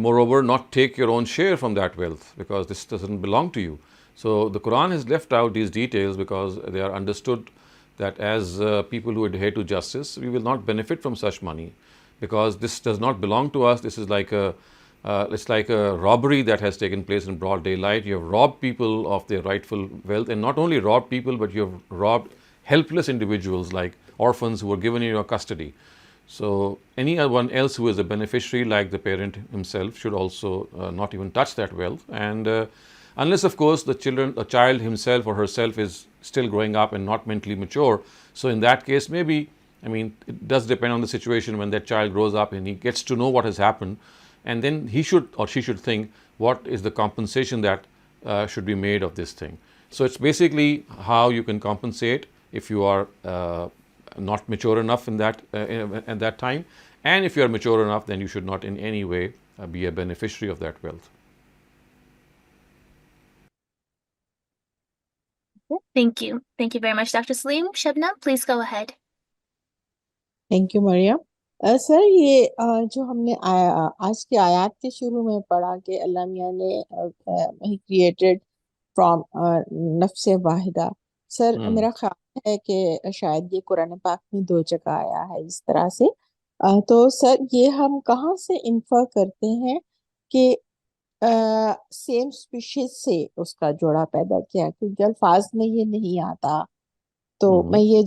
Speaker 1: moreover, not take your own share from that wealth, because this doesn't belong to you. So the Quran has left out these details because they are understood that as people who adhere to justice, we will not benefit from such money, because this does not belong to us. This is like it's like a robbery that has taken place in broad daylight. You have robbed people of their rightful wealth, and not only robbed people, but you have robbed helpless individuals like orphans who were given in your custody. So anyone else who is a beneficiary, like the parent himself, should also not even touch that wealth. And unless, of course, the child himself or herself is still growing up and not mentally mature. So in that case, maybe, I mean, it does depend on the situation when that child grows up and he gets to know what has happened, and then he should or she should think what is the compensation that should be made of this thing. So it's basically how you can compensate if you are not mature enough in that at that time, and if you are mature enough, then you should not in any way be a beneficiary of that wealth.
Speaker 2: Thank you. Thank you very much, Dr. Saleem. Shabnam, please go ahead.
Speaker 5: Thank you Maryam. Sir ये जो हमने आज की आयत के शुरू में पढ़ा कि अल्लाह मियाँ ने ही क्रिएटेड फ्रॉम नफ्स वाहिदा, सर मेरा ख्याल है कि शायद ये कुरान पाक में 2 जगह आया है इस तरह से। तो सर ये हम कहाँ से इन्फर करते हैं कि सेम स्पीशीज से उसका जोड़ा पैदा किया, क्योंकि अल्फाज में ये नहीं आता। तो मैं ये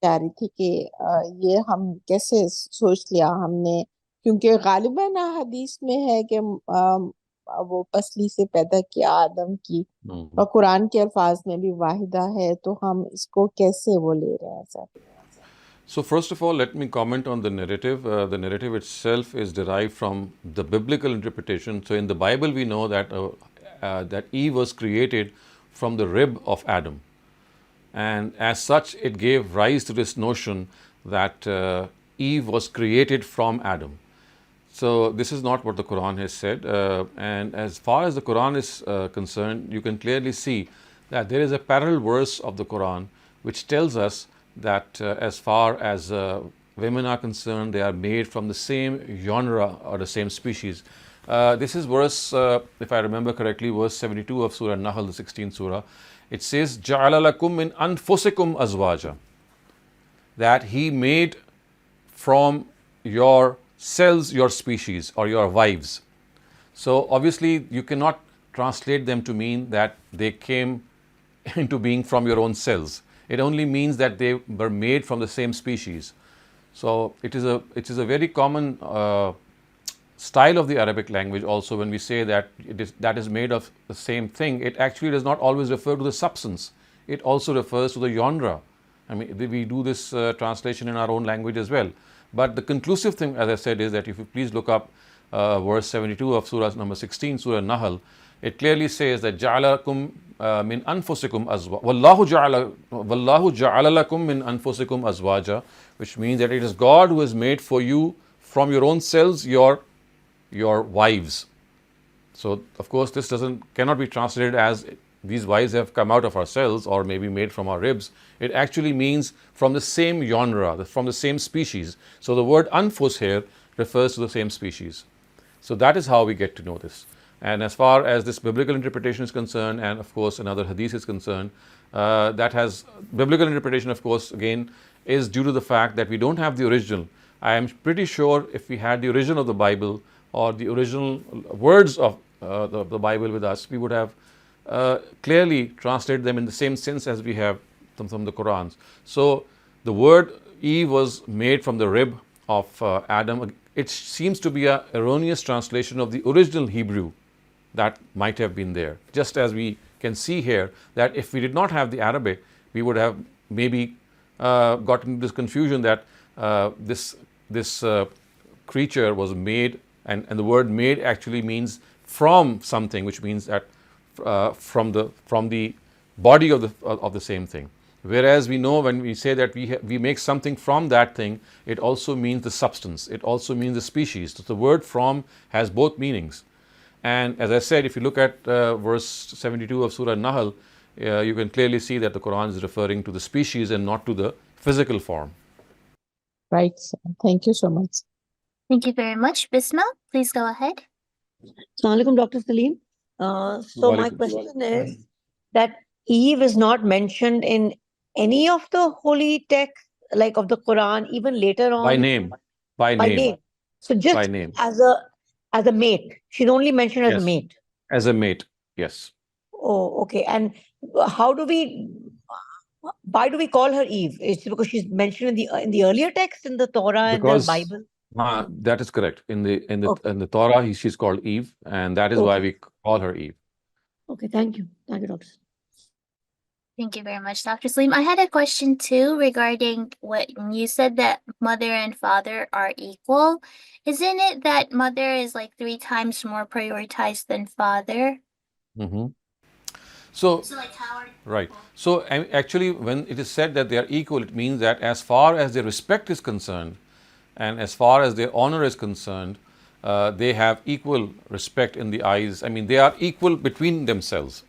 Speaker 5: कह रही थी कि ये हम कैसे सोच लिया हमने, क्योंकि गालिबन हदीस में है कि वो पसली से पैदा किया आदम की, और कुरान के अल्फाज में भी वाहिदा है, तो हम इसको कैसे वो ले रहे हैं sir?
Speaker 1: So first of all, let me comment on the narrative. The narrative itself is derived from the biblical interpretation. So in the Bible, we know that that Eve was created from the rib of Adam, and as such, it gave rise to this notion that Eve was created from Adam. So this is not what the Quran has said. And as far as the Quran is concerned, you can clearly see that there is a parallel verse of the Quran which tells us that as far as women are concerned, they are made from the same genre or the same species. This is verse, if I remember correctly, verse 72 of Surah Nahl, the 16th Surah. It says, جَعَلَ لَكُم مِّنْ أَنفُسِكُمْ أَزْوَاجًا, that He made from your cells your species or your wives. So obviously you cannot translate them to mean that they came into being from your own cells. It only means that they were made from the same species. So it is a very common style of the Arabic language also, when we say that that is made of the same thing. It actually does not always refer to the substance. It also refers to the genre. I mean, we do this translation in our own language as well. But the conclusive thing, as I said, is that if you please look up verse 72 of Surah number 16, Surah Nahl, it clearly says that جَعَلَكُم مِّنْ أَنفُسِكُمْ أَزْوَاجًا وَاللَّهُ جَعَلَ لَكُم مِّنْ أَنفُسِكُمْ أَزْوَاجًا, which means that it is God who has made for you from your own cells your wives. So of course this cannot be translated as these wives have come out of our cells or maybe made from our ribs. It actually means from the same genre, from the same species. So the word anfus here refers to the same species. So that is how we get to know this. And as far as this biblical interpretation is concerned, and of course another hadith is concerned, that has biblical interpretation, of course, again, is due to the fact that we don't have the original. I am pretty sure if we had the original of the Bible or the original words of the Bible with us, we would have clearly translated them in the same sense as we have from the Qurans. So the word Eve was made from the rib of Adam. It seems to be an erroneous translation of the original Hebrew that might have been there. Just as we can see here that if we did not have the Arabic, we would have maybe gotten this confusion that this creature was made, and the word made actually means from something, which means that from the body of the same thing. Whereas we know when we say that we make something from that thing, it also means the substance, it also means the species. So the word from has both meanings. And as I said, if you look at verse 72 of Surah Nahl, you can clearly see that the Quran is referring to the species and not to the physical form.
Speaker 5: Right, sir. Thank you so much.
Speaker 2: Thank you very much. Bisma, please go ahead.
Speaker 6: Assalamu alaikum, Dr. Saleem. So my
Speaker 1: Walaikum
Speaker 6: question is that Eve is not mentioned in any of the holy texts, like of the Quran, even later on
Speaker 1: By name. By
Speaker 6: by
Speaker 1: name.
Speaker 6: name. So just
Speaker 1: By name.
Speaker 6: as a mate, she's only mentioned as a
Speaker 1: Yes.
Speaker 6: mate.
Speaker 1: As a mate. Yes.
Speaker 6: Oh, okay. And why do we call her Eve? It's because she's mentioned in the earlier text in the Torah and the
Speaker 1: Because
Speaker 6: Bible.
Speaker 1: that is correct. In the
Speaker 6: Okay.
Speaker 1: Torah, she's called Eve, and that is why
Speaker 6: Okay.
Speaker 1: we call her Eve.
Speaker 6: Okay, thank you. Thank you, Doctor.
Speaker 2: Thank you very much, Dr. Saleem. I had a question too regarding what you said, that mother and father are equal. Isn't it that mother is like 3 times more prioritized than father?
Speaker 1: Mm-hmm. So,
Speaker 2: like how are
Speaker 1: right. So actually, when it is said that they are equal, it means that as far as their respect is concerned, and as far as their honor is concerned, they have equal respect in the eyes. I mean, they are equal between themselves.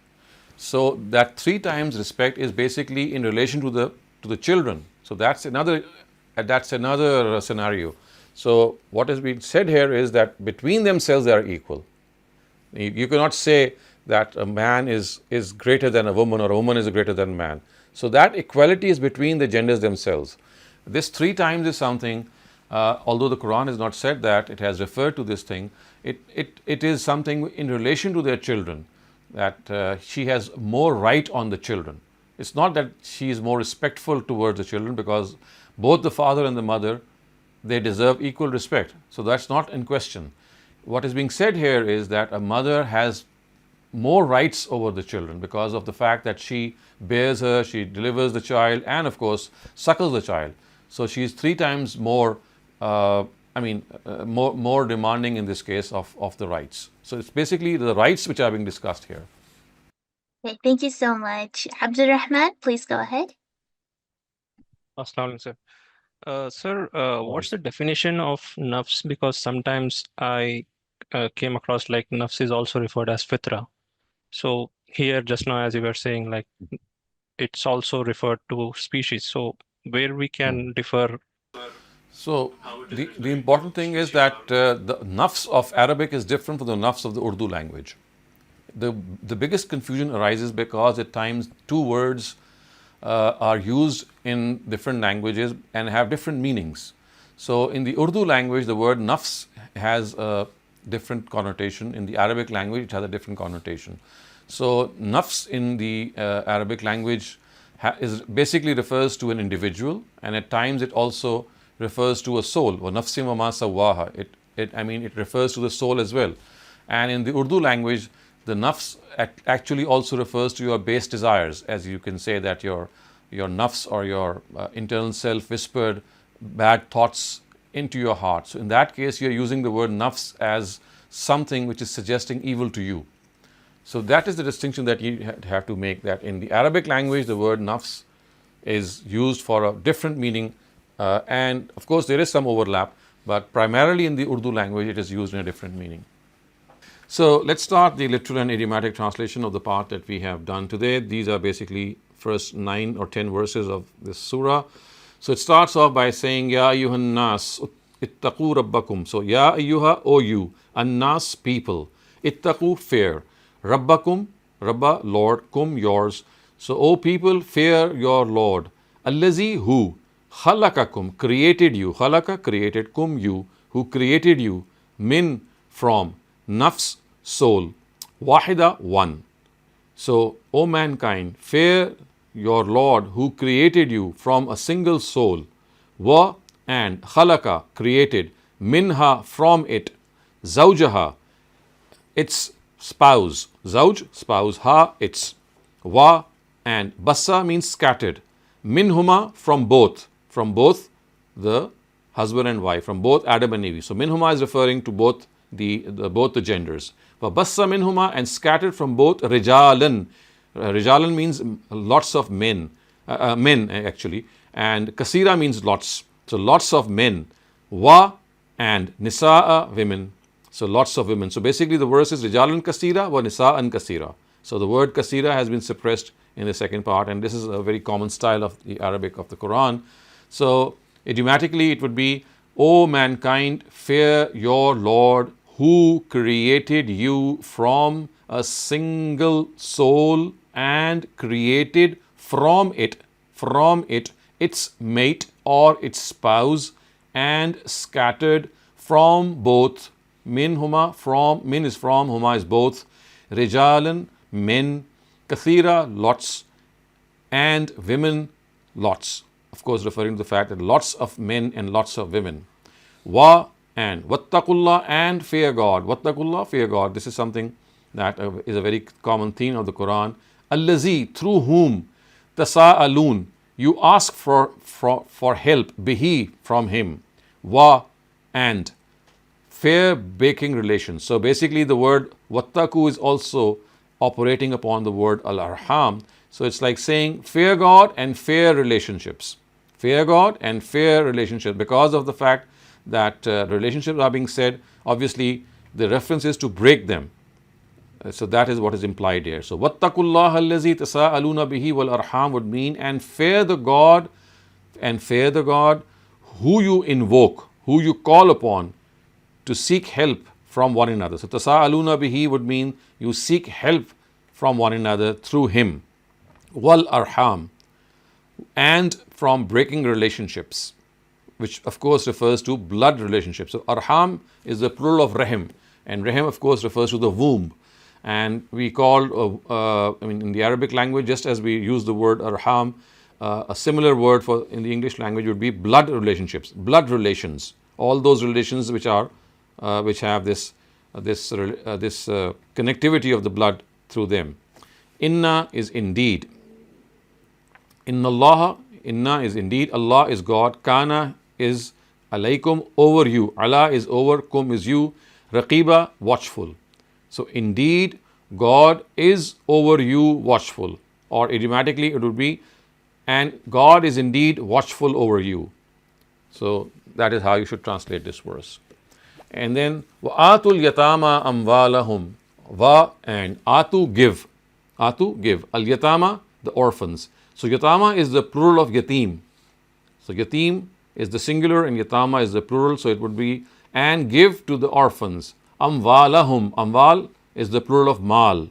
Speaker 1: So that 3 times respect is basically in relation to the children. So that's another scenario. So what has been said here is that between themselves they are equal. You cannot say that a man is greater than a woman, or a woman is greater than a man. So that equality is between the genders themselves. This 3 times is something, although the Quran has not said that, it has referred to this thing. It is something in relation to their children, that she has more right on the children. It's not that she is more respectful towards the children, because both the father and the mother, they deserve equal respect. So that's not in question. What is being said here is that a mother has more rights over the children because of the fact that she bears her, she delivers the child, and of course suckles the child. So she is 3 times more, more demanding in this case of the rights. So it's basically the rights which are being discussed here.
Speaker 2: Okay, thank you so much. Abdurrahman, please go ahead.
Speaker 7: Assalamu alaikum, sir. Sir, what's the definition of nafs? Because sometimes I came across like nafs is also referred as fitra. So here, just now, as you were saying, like it's also referred to species. So where we can differ.
Speaker 1: So the important thing is that the nafs of Arabic is different from the nafs of the Urdu language. The biggest confusion arises because at times 2 words are used in different languages and have different meanings. So in the Urdu language, the word nafs has a different connotation. In the Arabic language, it has a different connotation. So nafs in the Arabic language basically refers to an individual, and at times it also refers to a soul. Wa nafsin wa ma sawaha. It refers to the soul as well. And in the Urdu language, the nafs actually also refers to your base desires, as you can say that your nafs or your internal self whispered bad thoughts into your heart. So in that case, you're using the word nafs as something which is suggesting evil to you. So that is the distinction that you have to make, that in the Arabic language, the word nafs is used for a different meaning, and of course there is some overlap, but primarily in the Urdu language, it is used in a different meaning. So let's start the literal and idiomatic translation of the part that we have done today. These are basically first 9 or 10 verses of this surah. So it starts off by saying, Ya ayyuhan nas, ittaqu rabbakum. So, Ya ayyuha, O you, an-nas, people, ittaqu, fear, rabbakum, rabba, Lord, kum, yours. So, O people, fear your Lord. Allazi, who, khalakakum, created you, khalaka, created, kum, you, who created you, min, from, nafs, soul, wahida, one. So, O mankind, fear your Lord who created you from a single soul. Wa, and khalaka, created, minha, from it, zawjaha, its spouse, zawj, spouse, ha, its, wa, and bassa means scattered, minhuma, from both the husband and wife, from both Adam and Eve. So minhuma is referring to both the genders. Bassa minhuma, and scattered from both rijalan. Rijalan means lots of men, men actually, and kasira means lots. So lots of men. Wa, and nisaa, women. So lots of women. So basically the verse is rijalan kasira wa nisaan kasira. So the word kasira has been suppressed in the second part, and this is a very common style of the Arabic of the Quran. So idiomatically it would be, O mankind, fear your Lord who created you from a single soul and created from it its mate or its spouse, and scattered from both, minhuma, from, min is from, huma is both, rijalan, men, kathira, lots, and women, lots. Of course, referring to the fact that lots of men and lots of women. Wa, and wattaqullah, and fear God. Wattaqullah, fear God. This is something that is a very common theme of the Quran. Allazi, through whom, tasa'alun, you ask for help, bihi, from him. Wa, and fair baking relations. So basically the word wattaqu is also operating upon the word al-arham. So it's like saying fear God and fair relationships. Fear God and fair relationships. Because of the fact that relationships are being said, obviously the reference is to break them. So that is what is implied here. So wattaqullaha allazi tasaaluna bihi wal arham would mean, and fear the God who you invoke, who you call upon to seek help from one another. So tasaaluna bihi would mean you seek help from one another through him. Wal arham, and from breaking relationships, which of course refers to blood relationships. So arham is the plural of rahim, and rahim of course refers to the womb. And we call, in the Arabic language, just as we use the word arham, a similar word for in the English language would be blood relationships, blood relations. All those relations which are which have this connectivity of the blood through them. Inna is indeed. Inna Allah, inna is indeed. Allah is God. Kana is alaykum, over you. Allah is over, kum is you. Raqiba, watchful. So indeed God is over you, watchful. Or idiomatically it would be, and God is indeed watchful over you. So that is how you should translate this verse. And then wa'atul yatama amwalahum, wa, and atu, give. Atu, give. Al yatama, the orphans. So yatama is the plural of yatim. So yatim is the singular and yatama is the plural. So it would be, and give to the orphans. Amwalahum. Amwal is the plural of mal,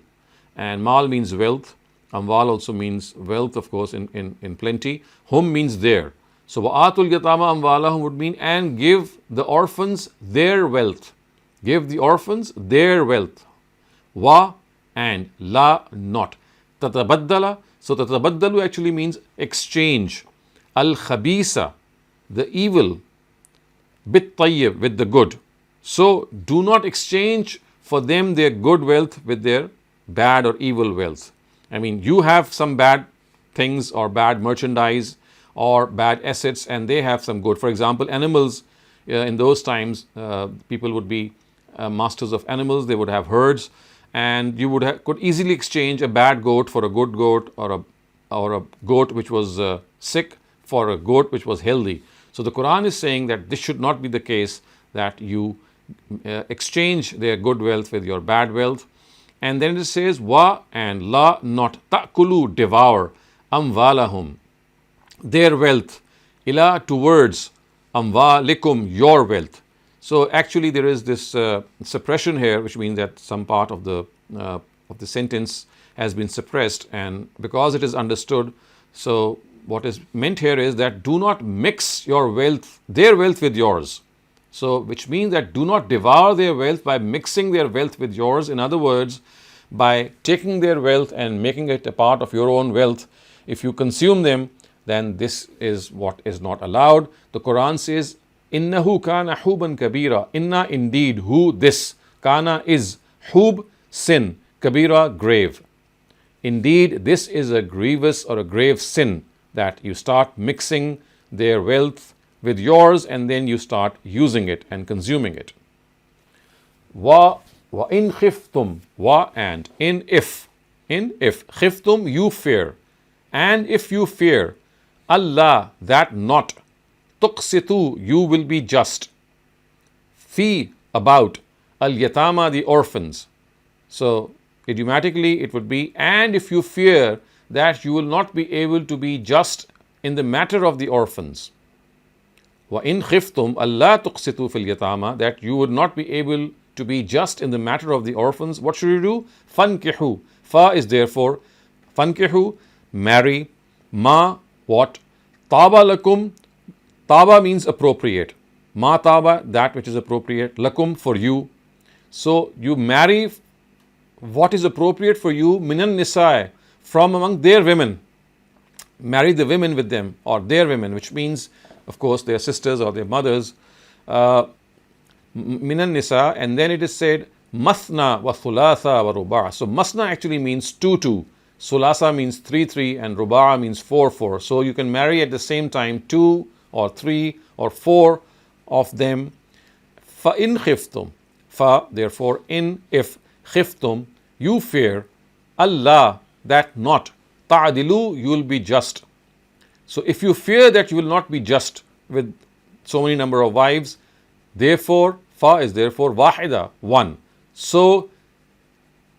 Speaker 1: and mal means wealth. Amwal also means wealth, of course, in plenty. Hum means there. So wa'atul yatama amwalahum would mean, and give the orphans their wealth. Give the orphans their wealth. Wa, and la, not. Tatabaddala. So tatabaddalu actually means exchange. Al khabisa, the evil, bit tayyib, with the good. So do not exchange for them their good wealth with their bad or evil wealth. I mean, you have some bad things or bad merchandise or bad assets, and they have some good. For example, animals, in those times, people would be masters of animals. They would have herds, and you could easily exchange a bad goat for a good goat, or a goat which was sick for a goat which was healthy. So the Quran is saying that this should not be the case, that you exchange their good wealth with your bad wealth. And then it says wa, and la, not. Ta'kulu, devour. Amwalahum, their wealth. Ila, towards. Amwalikum, your wealth. So actually there is this suppression here, which means that some part of the sentence has been suppressed, and because it is understood, so what is meant here is that do not mix your wealth, their wealth, with yours. So which means that do not devour their wealth by mixing their wealth with yours. In other words, by taking their wealth and making it a part of your own wealth, if you consume them, then this is what is not allowed. The Quran says, Innahu kana huban kabira. Inna, indeed, who, this. Kana is hub, sin. Kabira, grave. Indeed, this is a grievous or a grave sin, that you start mixing their wealth with yours, and then you start using it and consuming it. Wa in khiftum, wa and in if khiftum, you fear, and if you fear, Allah, that not, tuqsitu, you will be just, fi, about, al yatama, the orphans. So idiomatically it would be, and if you fear that you will not be able to be just in the matter of the orphans. Wa in khiftum alla tuqsitu fil yatama, that you would not be able to be just in the matter of the orphans. What should you do? Fankihu. Fa is therefore fankihu, marry, ma, what, taba lakum, taba means appropriate, ma taba, that which is appropriate, lakum, for you. So you marry what is appropriate for you, minan nisa'i, from among their women. Marry the women with them, or their women, which means, of course, their sisters or their mothers. Minan nisa, and then it is said mathna wa thulatha wa ruba'. So masna actually means 2, sulasa means 3, and ruba' means 4. So you can marry at the same time 2 or 3 or 4 of them. Fa in khiftum, fa, therefore in, if khiftum, you fear, Allah, that not, ta'dilu, you will be just. So if you fear that you will not be just with so many number of wives, therefore fa is therefore wahida, one. So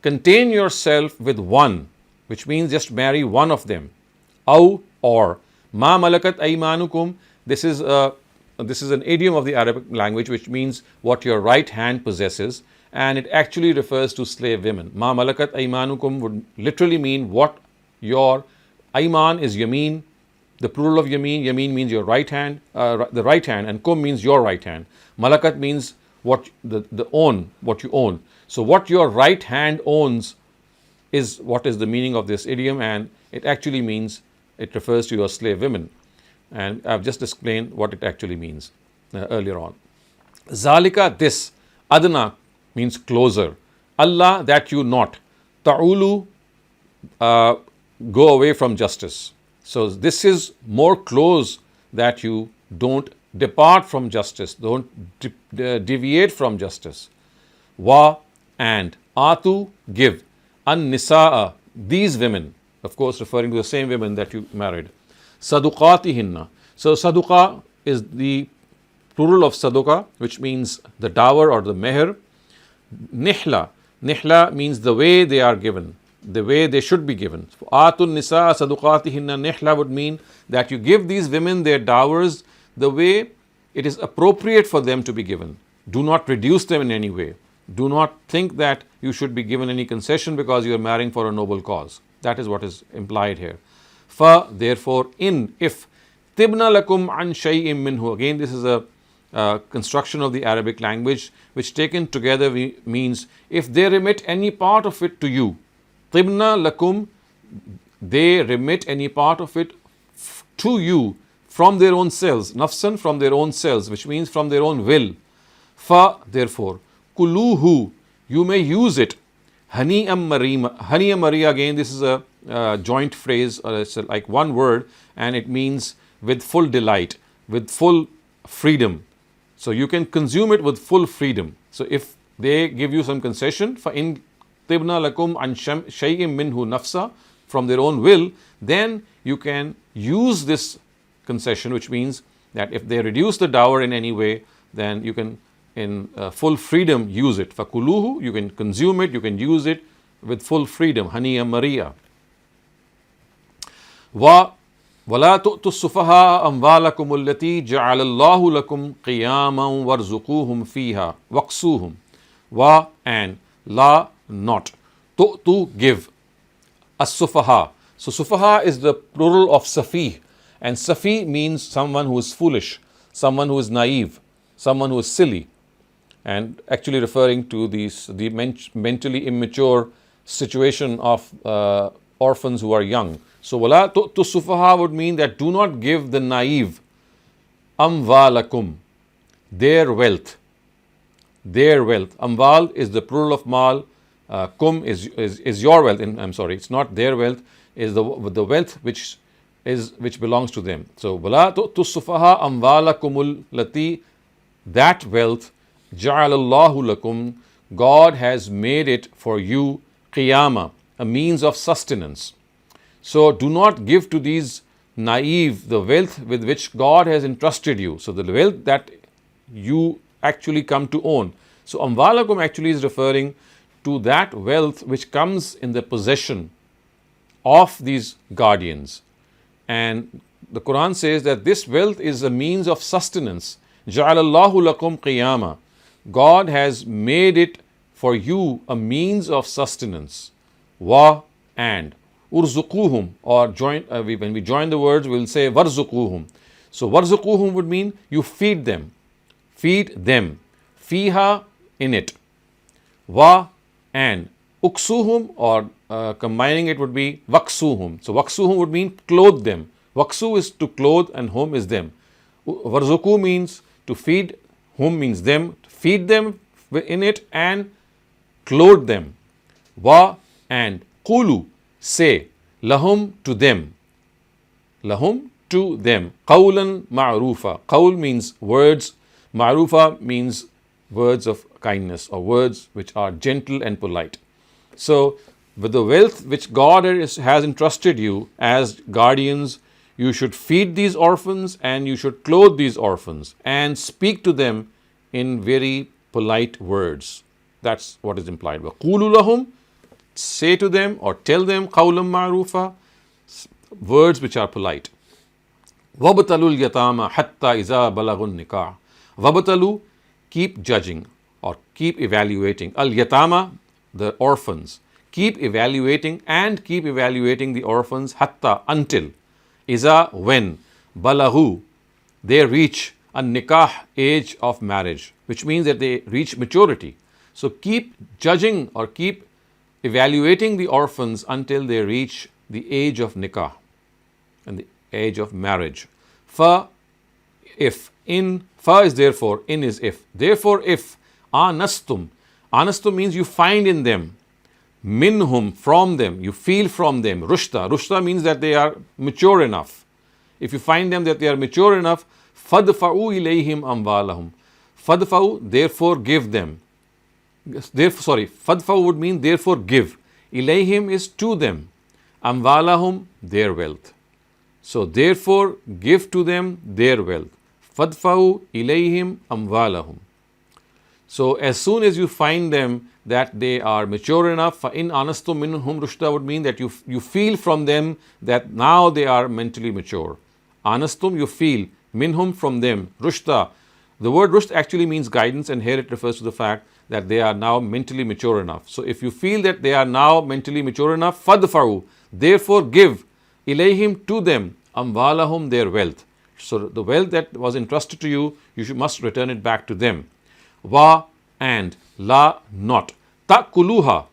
Speaker 1: contain yourself with one, which means just marry one of them. Aw, or ma malakat aymanukum, this is an idiom of the Arabic language which means what your right hand possesses, and it actually refers to slave women. Ma malakat aymanukum would literally mean what your ayman is yameen, the plural of yameen. Yameen means your right hand, the right hand, and kum means your right hand. Malakat means what what you own. So what your right hand owns is what is the meaning of this idiom, and it actually means, it refers to your slave women. And I've just explained what it actually means earlier on. Zalika, this, adna means closer, Allah, that you not, ta'ulu, go away from justice. So this is more close, that you don't depart from justice, don't deviate from justice. Wa, and, atu, give, an nisa'a, these women, of course referring to the same women that you married. Saduqatihinna. So saduqa is the plural of saduqa, which means the dower or the meher. Nihla. Nihla means the way they are given, the way they should be given. Atun nisa saduqatihinna nihla would mean that you give these women their dowers the way it is appropriate for them to be given. Do not reduce them in any way. Do not think that you should be given any concession because you are marrying for a noble cause. That is what is implied here. Fa, therefore, in, if, tibna lakum an shay'in minhu. Again, this is a construction of the Arabic language, which taken together means if they remit any part of it to you. Tibna lakum, they remit any part of it to you from their own selves. Nafsan, from their own selves, which means from their own will. Fa, therefore, kuluhu, you may use it. Hani'am marima. Hani'am maria, again, this is a joint phrase, or it's like one word, and it means with full delight, with full freedom. So you can consume it with full freedom. So if they give you some concession, fa in tibna lakum an shay'in minhu nafsa, from their own will, then you can use this concession, which means that if they reduce the dower in any way, then you can in full freedom use it. Fakuluhu, you can consume it, you can use it with full freedom. Haniya Maria. وَلَا تُؤْتُوا السُّفَهَاءَ أَمْوَالَكُمُ الَّتِي جَعَلَ اللَّهُ لَكُمْ قِيَامًا وَارْزُقُوهُمْ فِيهَا وَاقْسُوهُمْ. Wa, and, la, not. تُؤْتُوا, give. As-sufaha. So sufaha is the plural of safi, and safi means someone who is foolish, someone who is naive, someone who is silly, and actually referring to the mentally immature situation of orphans who are young. So wala tu'tu sufaha would mean that do not give the naive amwalakum, their wealth. Their wealth. Amwal is the plural of mal. Kum is your wealth. I'm sorry, it's not their wealth. Is the wealth which which belongs to them. So وَلَا تُؤْتُوا السُّفَهَاءَ أَمْوَالَكُمُ الَّتِي, that wealth, جَعَلَ اللَّهُ لَكُمْ, God has made it for you, qiyama, a means of sustenance. So do not give to these naive the wealth with which God has entrusted you. So the wealth that you actually come to own. So amwalakum actually is referring to that wealth which comes in the possession of these guardians. And the Quran says that this wealth is a means of sustenance. Ja'alallahu lakum qiyama. God has made it for you a means of sustenance. Wa, and urzuquhum, or when we join the words, we will say warzuquhum. So warzuquhum would mean you feed them. Feed them. Fiha, in it. Wa, and uksuhum, or combining it would be waksuhum. So waksuhum would mean clothe them. Waksu is to clothe and hum is them. Warzuku means to feed, hum means them. Feed them in it and clothe them. Wa, and qulu, say, lahum, to them. Lahum, to them. Qawlan ma'rufa. Qawl means words. Ma'rufa means words of kindness, or words which are gentle and polite. So with the wealth which God has entrusted you as guardians, you should feed these orphans and you should clothe these orphans and speak to them in very polite words. That's what is implied. وَقُولُوا لَهُمْ, say to them or tell them قَوْلًا مَعْرُوفًا, words which are polite. وَابْتَلُوا الْيَتَامَ حَتَّى إِذَا بَلَغُوا النِّكَاحَ. وَابْتَلُوا, keep judging or keep evaluating. Al-Yatama, the orphans. Keep evaluating and keep evaluating the orphans, hatta, until, iza, when, balahu, they reach a nikah, age of marriage, which means that they reach maturity. So keep judging or keep evaluating the orphans until they reach the age of nikah and the age of marriage. Fa, if, in, fa is therefore, in is if. Therefore, if, anastum, anastum means you find in them, minhum, from them, you feel from them, rushta. Rushta means that they are mature enough. If you find them that they are mature enough, fadfa'u ilayhim amwalahum. Fadfa'u, therefore give them. Fadfa'u would mean therefore give. Ilayhim is to them. Amwalahum, their wealth. So therefore give to them their wealth. Fadfa'u ilayhim amwalahum. So as soon as you find them that they are mature enough, in anastum minhum rushda would mean that you feel from them that now they are mentally mature. Anastum, you feel, minhum, from them, rushda. The word rushd actually means guidance, and here it refers to the fact that they are now mentally mature enough. So if you feel that they are now mentally mature enough, fadfa'u, therefore give, ilayhim, to them, amwalahum, their wealth. So the wealth that was entrusted to you, must return it back to them. Wa, and, la, not. Ta'kuluha.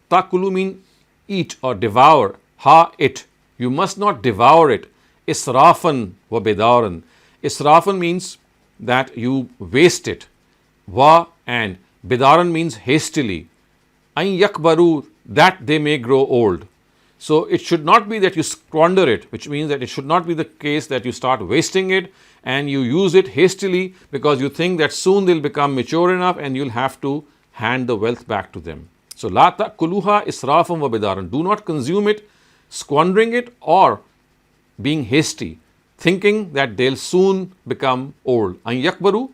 Speaker 1: Ta'kulu mean eat or devour. Ha, it. You must not devour it. Israfan wa bidaran. Israfan means that you waste it. Wa, and, bidaran means hastily. An yakbaru, that they may grow old. So it should not be that you squander it, which means that it should not be the case that you start wasting it and you use it hastily because you think that soon they'll become mature enough and you'll have to hand the wealth back to them. So la ta'kuluha israfan wa bidaran. Do not consume it, squandering it or being hasty, thinking that they'll soon become old. An yakbaru,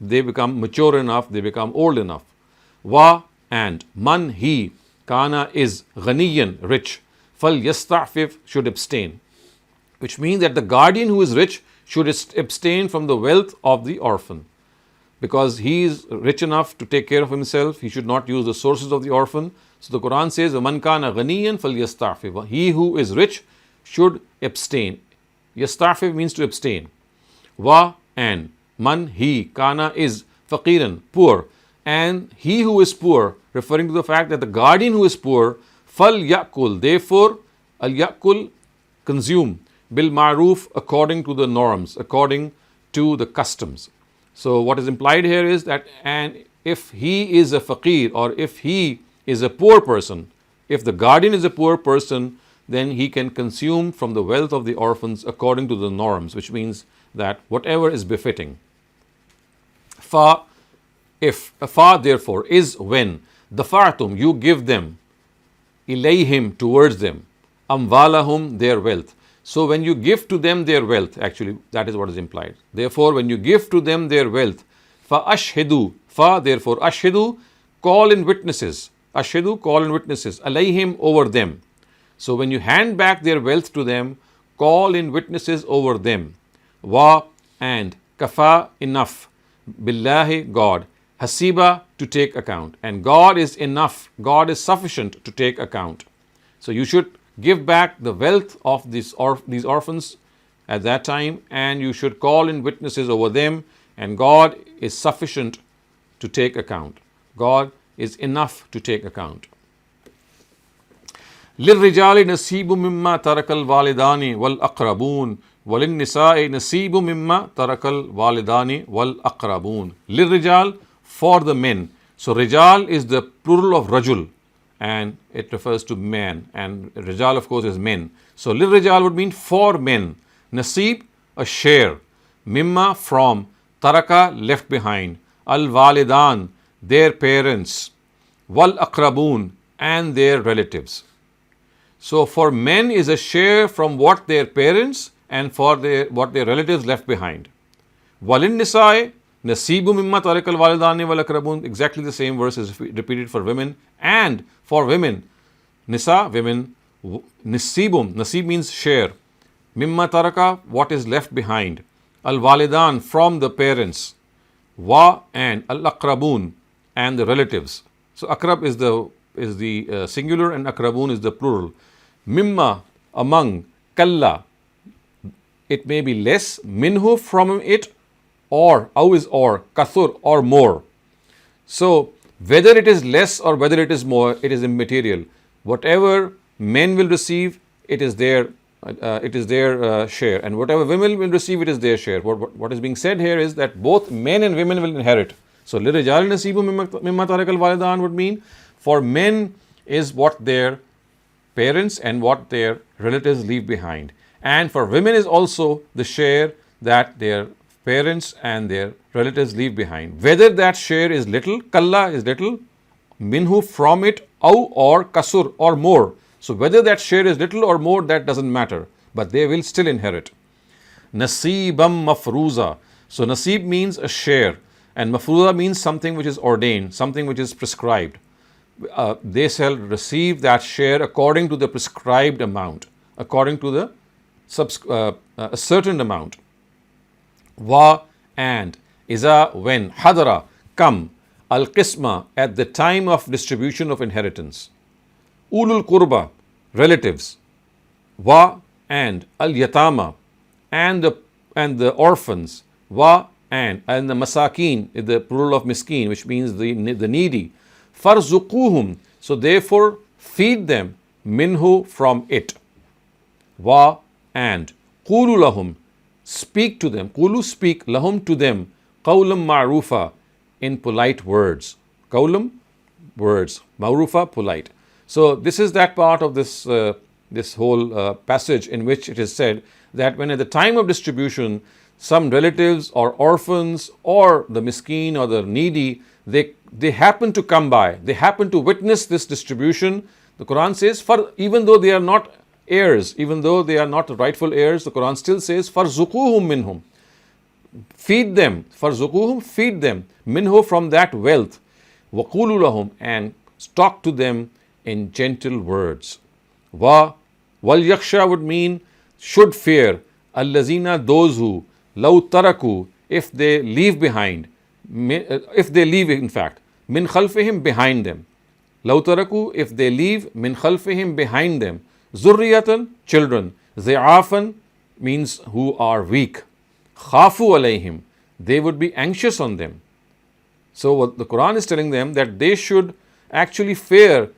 Speaker 1: they become mature enough, they become old enough. Wa, and, man, he, kana, is, ghaniyan, rich. Fal yasta'fif, should abstain. Which means that the guardian who is rich should abstain from the wealth of the orphan. Because he is rich enough to take care of himself, he should not use the sources of the orphan. So the Quran says, man kana ghaniyan fal yasta'fif. He who is rich should abstain. Yasta'fif means to abstain. Wa, and, man, he, kana, is, faqiran, poor. And he who is poor, referring to the fact that the guardian who is poor, fal yakul, therefore, al yakul, consume, bil ma'roof, according to the norms, according to the customs. So what is implied here is that, and if he is a faqir or if he is a poor person, if the guardian is a poor person, then he can consume from the wealth of the orphans according to the norms, which means that whatever is befitting. Fa, if, fa therefore is when, dafa'tum, you give them, ilayhim, towards them, amwalahum, their wealth. So when you give to them their wealth, actually that is what is implied. Therefore, when you give to them their wealth, fa ashhidu, fa therefore ashhidu, call in witnesses, ashhidu, call in witnesses, alayhim, over them. So when you hand back their wealth to them, call in witnesses over them. Wa, and kafa, enough, billahi, God, hasiba, to take account, and God is enough, God is sufficient to take account. So you should give back the wealth of these orphans at that time, and you should call in witnesses over them, and God is sufficient to take account. God is enough to take account. للرجال نصيب مما ترك الوالدان والأقربون وللنساء نصيب مما ترك الوالدان والأقربون. للرجال, for the men. So rijal is the plural of rajul, and it refers to man, and rijal of course is men. So lilrijal would mean for men. Nasib, a share. Mimma, from. Taraka, left behind. Al walidan, their parents. Wal aqrabun, and their relatives. So for men is a share from what their parents and for what their relatives left behind. Walin nisai, nasibu mimma tarakal walidani wal aqrabun, exactly the same verse is repeated for women. And for women, nisa, women, nisibum, nasib means share. Mimma taraka, what is left behind. Al walidan, from the parents. Wa, and al aqrabun, and the relatives. So akrab is the singular and akrabun is the plural. Mimma, among. Kalla, it may be less. Minhu, from it. Or, aw is or. Kathur, or more. So whether it is less or whether it is more, it is immaterial. Whatever men will receive, it is their share, and whatever women will receive, it is their share. What is being said here is that both men and women will inherit. So lirijal nasibu mimma tarakal walidan would mean for men is what their parents and what their relatives leave behind, and for women is also the share that their parents and their relatives leave behind. Whether that share is little, kalla is little, minhu, from it, aw, or kasur, or more. So whether that share is little or more, that doesn't matter, but they will still inherit. Nasibam mafruza. So nasib means a share, and mafruza means something which is ordained, something which is prescribed. They shall receive that share according to the prescribed amount, according to the a certain amount. Wa, and. Iza, when. Hadara, come. Al-qisma, at the time of distribution of inheritance. Ulul qurba, relatives. Wa, and. Al-yatama, and the orphans. Wa, and the masakin, the plural of miskin, which means the needy. Farzuquhum, so therefore feed them. Minhu, from it. Wa, and. Qulu lahum, speak to them. Qulu, speak. Lahum, to them. Qawlam ma'rufa, in polite words. Qawlam, words. Ma'rufa, polite. So this is that part of this whole passage in which it is said that when at the time of distribution, some relatives or orphans or the miskin or the needy, they happen to come by, they happen to witness this distribution. The Quran says, even though they are not heirs, even though they are not rightful heirs, the Quran still says, farzuquhum minhum, feed them. Farzuquhum, feed them. Minhu, from that wealth. Waqulu lahum, and talk to them in gentle words. Wal yaksha would mean should fear. Allazina, those who. Law taraku, if they leave behind. If they leave, in fact. Min khalfihim, behind them. Law taraku, if they leave. Min khalfihim, behind them. Zurriyatan, children. Zi'afan means who are weak. Khafu alayhim, they would be anxious on them. So what the Quran is telling them, that they should actually fear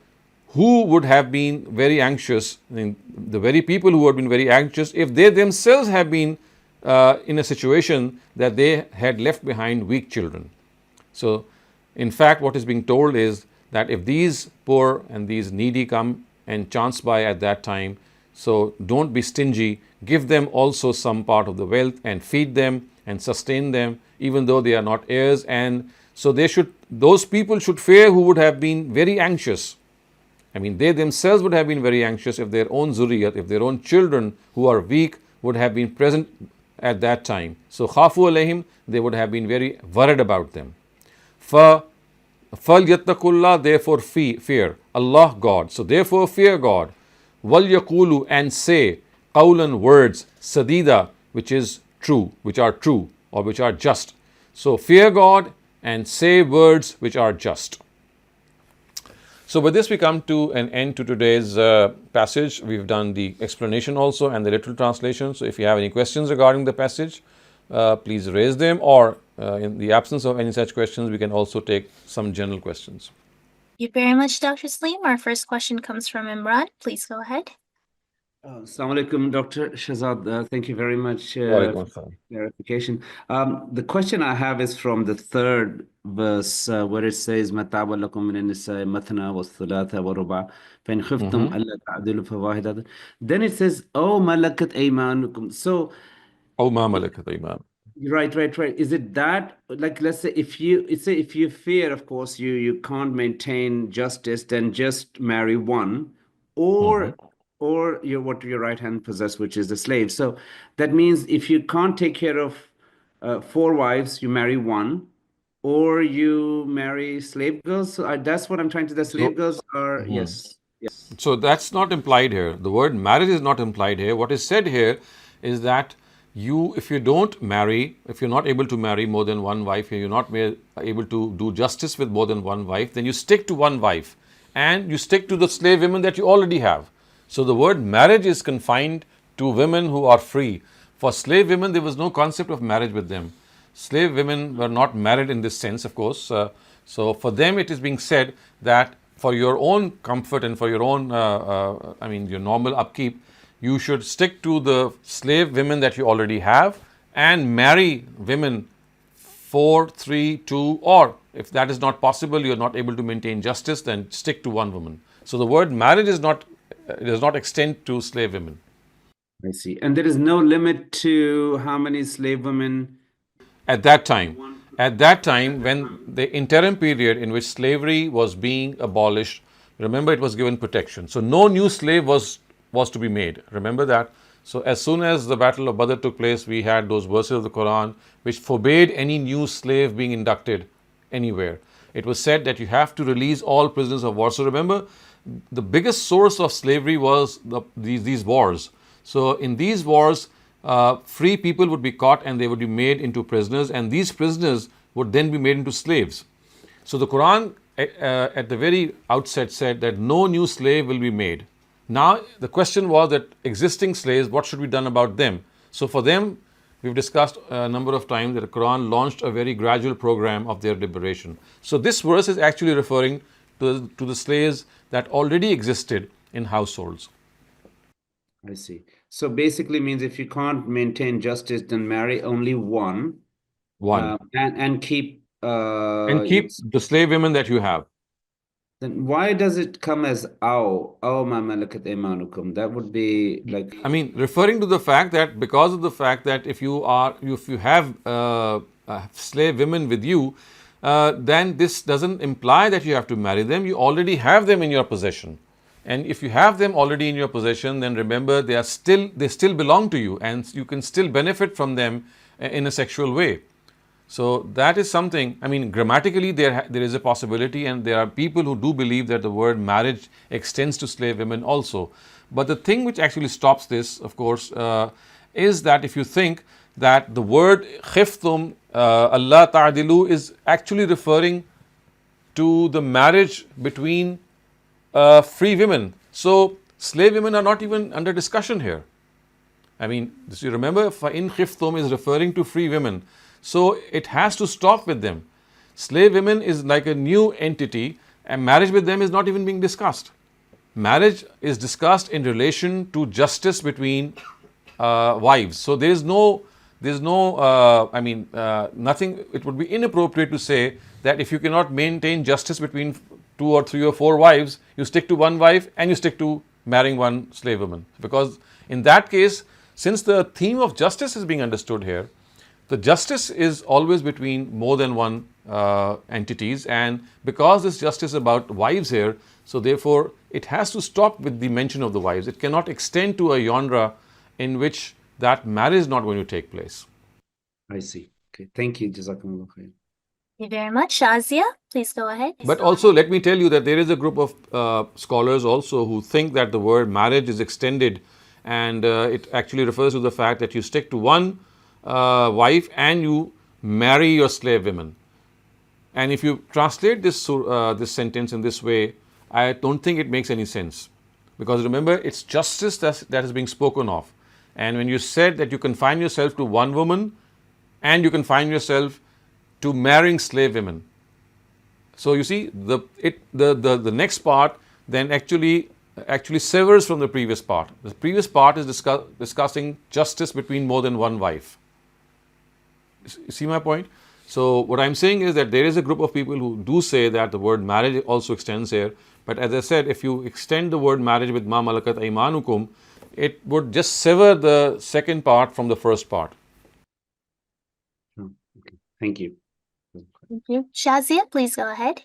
Speaker 1: who would have been very anxious, the very people who have been very anxious, if they themselves have been in a situation that they had left behind weak children. So in fact what is being told is that if these poor and these needy come and chance by at that time, So don't be stingy. Give them also some part of the wealth and feed them and sustain them, even though they are not heirs. And so those people should fear who would have been very anxious. I mean, they themselves would have been very anxious if their own zuriyat, if their own children who are weak would have been present at that time. So khafu alayhim, they would have been very worried about them. فَلْيَتَّقُوا, therefore fear Allah, God. So therefore fear God. وَلْيَقُولُوا, and say qawlan, words, sadida, which is true, which are true or which are just. So fear God and say words which are just. So with this we come to an end to today's passage. We've done the explanation also and the literal translation. So if you have any questions regarding the passage, please raise them, or in the absence of any such questions, we can also take some general questions.
Speaker 2: Thank you very much, Dr. Saleem. Our first question comes from Imran. Please go ahead.
Speaker 8: Assalamu alaikum, Dr. Shehzad. Thank you very much
Speaker 1: Walaikum
Speaker 8: for
Speaker 1: assalam.
Speaker 8: clarification. The question I have is from the third verse where it says, مَتَاعٌ لَكُم مِّنَ النِّسَاءِ مَثْنَى وَالثُّلَاثَ وَالرُّبَاعَ فَإِنْ خِفْتُمْ أَلَّا تَعْدِلُوا فَوَاحِدَةً. Then it says, أَوْ مَلَكَتْ أَيْمَانُكُمْ. So
Speaker 1: أو ما ملكت أيمانكم.
Speaker 8: right. Is it that, like, let's say if you fear, of course, you can't maintain justice, then just marry one, or what your right hand possess, which is the slave. So that means if you can't take care of 4 wives, you marry one, or you marry slave girls. So that's what I'm trying to. The slave girls are yes.
Speaker 1: So that's not implied here. The word marriage is not implied here. What is said here is that if you don't marry, if you're not able to marry more than one wife, you're not able to do justice with more than one wife, then you stick to one wife and you stick to the slave women that you already have. So the word marriage is confined to women who are free. For slave women, there was no concept of marriage with them. Slave women were not married in this sense, of course. So for them, it is being said that for your own comfort and for your own, your normal upkeep, you should stick to the slave women that you already have and marry women 4, 3, 2, or if that is not possible, you're not able to maintain justice, then stick to one woman. So the word marriage does not extend to slave women.
Speaker 8: I see. And there is no limit to how many slave women
Speaker 1: at that time. At that time, when the interim period in which slavery was being abolished, remember, it was given protection. So no new slave was to be made. Remember that. So as soon as the Battle of Badr took place, we had those verses of the Quran which forbade any new slave being inducted anywhere. It was said that you have to release all prisoners of war. So remember, the biggest source of slavery was these wars. So in these wars, free people would be caught and they would be made into prisoners, and these prisoners would then be made into slaves. So the Quran at the very outset said that no new slave will be made. Now the question was that existing slaves, what should be done about them? So for them, we've discussed a number of times that the Quran launched a very gradual program of their liberation. So this verse is actually referring to the slaves that already existed in households.
Speaker 8: I see. So basically means if you can't maintain justice, then marry only one. And keep
Speaker 1: the slave women that you have.
Speaker 8: Then why does it come as aw ma malakat aymanukum? That would be like,
Speaker 1: I mean, referring to the fact that because of the fact that if you have slave women with you, then this doesn't imply that you have to marry them. You already have them in your possession. And if you have them already in your possession, then remember they still belong to you, and you can still benefit from them in a sexual way. So that is something, I mean, grammatically there is a possibility, and there are people who do believe that the word marriage extends to slave women also. But the thing which actually stops this, of course, is that if you think that the word khiftum, Allah ta'dilu, is actually referring to the marriage between free women. So slave women are not even under discussion here. I mean, you remember, فَإِنْ خِفْتُمْ is referring to free women. So it has to stop with them. Slave women is like a new entity, and marriage with them is not even being discussed. Marriage is discussed in relation to justice between wives. So there's no nothing. It would be inappropriate to say that if you cannot maintain justice between 2 or 3 or 4 wives, you stick to one wife and you stick to marrying one slave woman. Because in that case, since the theme of justice is being understood here, the justice is always between more than one entities, and because this justice is about wives here, so therefore it has to stop with the mention of the wives. It cannot extend to a genre in which that marriage is not going to take place.
Speaker 8: I see. Okay, thank you. Jazakumullah khair.
Speaker 2: Thank you very much. Shazia, please go ahead.
Speaker 1: But also let me tell you that there is a group of scholars also who think that the word marriage is extended, and it actually refers to the fact that you stick to one wife and you marry your slave women. And if you translate this sentence in this way, I don't think it makes any sense, because remember, it's justice that is being spoken of. And when you said that you confine yourself to one woman and you confine yourself to marrying slave women, so you see the next part then actually severs from the previous part. The previous part is discussing justice between more than one wife. You see my point? So what I'm saying is that there is a group of people who do say that the word marriage also extends here. But as I said, if you extend the word marriage with ma malakat aymanukum, it would just sever the second part from the first part.
Speaker 8: Okay, thank you.
Speaker 2: Thank you. Shazia, please go ahead.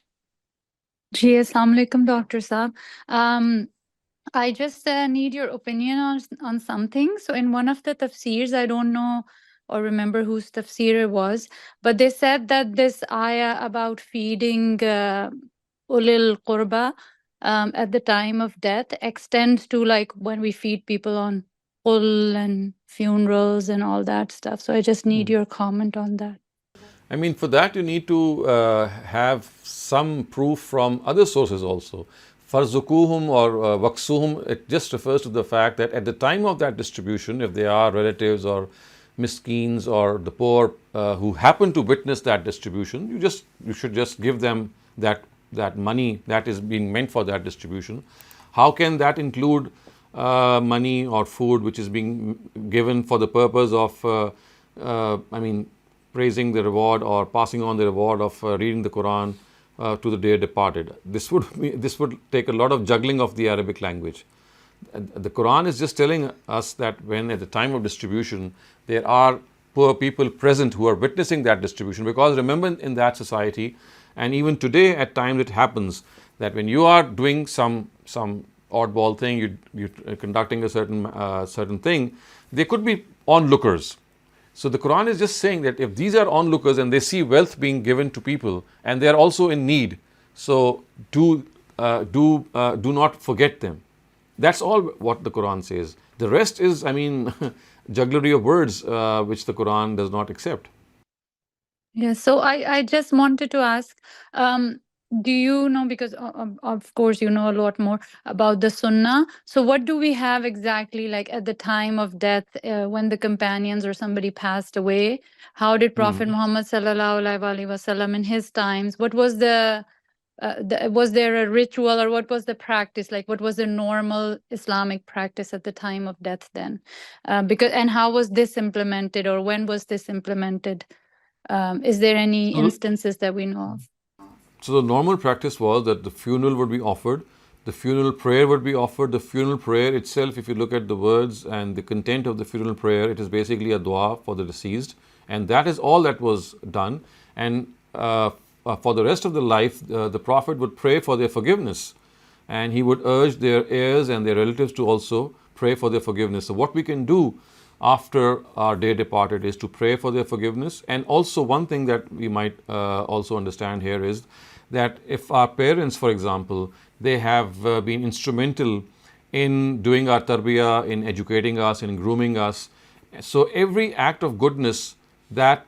Speaker 9: Ji, Assalamu alaikum, Dr. Saab. I just need your opinion on something. So in one of the tafsirs, I don't know or remember whose tafsir it was, but they said that this ayah about feeding ulil qurba at the time of death extends to like when we feed people on ul and funerals and all that stuff. So I just need your comment on that.
Speaker 1: I mean, for that you need to have some proof from other sources also. Farzukuhum or waksuhum, it just refers to the fact that at the time of that distribution, if they are relatives or miskeens or the poor who happen to witness that distribution, you should just give them that money that is being meant for that distribution. How can that include money or food which is being given for the purpose of praising the reward or passing on the reward of reading the Quran to the dear departed? This would take a lot of juggling of the Arabic language. The Quran is just telling us that when at the time of distribution there are poor people present who are witnessing that distribution, because remember, in that society and even today at times it happens that when you are doing some oddball thing, you're conducting a certain thing, there could be onlookers. So the Quran is just saying that if these are onlookers and they see wealth being given to people and they are also in need, so do not forget them. That's all what the Quran says. The rest is, jugglery of words which the Quran does not accept.
Speaker 9: Yeah, so I just wanted to ask, do you know, because of course you know a lot more about the Sunnah, so what do we have exactly like at the time of death when the companions or somebody passed away? How did Prophet Muhammad sallallahu alaihi wasallam in his times, what was was there a ritual or what was the practice, like what was the normal Islamic practice at the time of death then? And how was this implemented, or when was this implemented? Is there any instances that we know of?
Speaker 1: So the normal practice was that the funeral would be offered, the funeral prayer would be offered. The funeral prayer itself, if you look at the words and the content of the funeral prayer, it is basically a dua for the deceased, and that is all that was done. And for the rest of the life, the Prophet would pray for their forgiveness, and he would urge their heirs and their relatives to also pray for their forgiveness. So what we can do after our dear departed is to pray for their forgiveness. And also one thing that we might also understand here is that if our parents, for example, they have been instrumental in doing our tarbiyah, in educating us, in grooming us, so every act of goodness that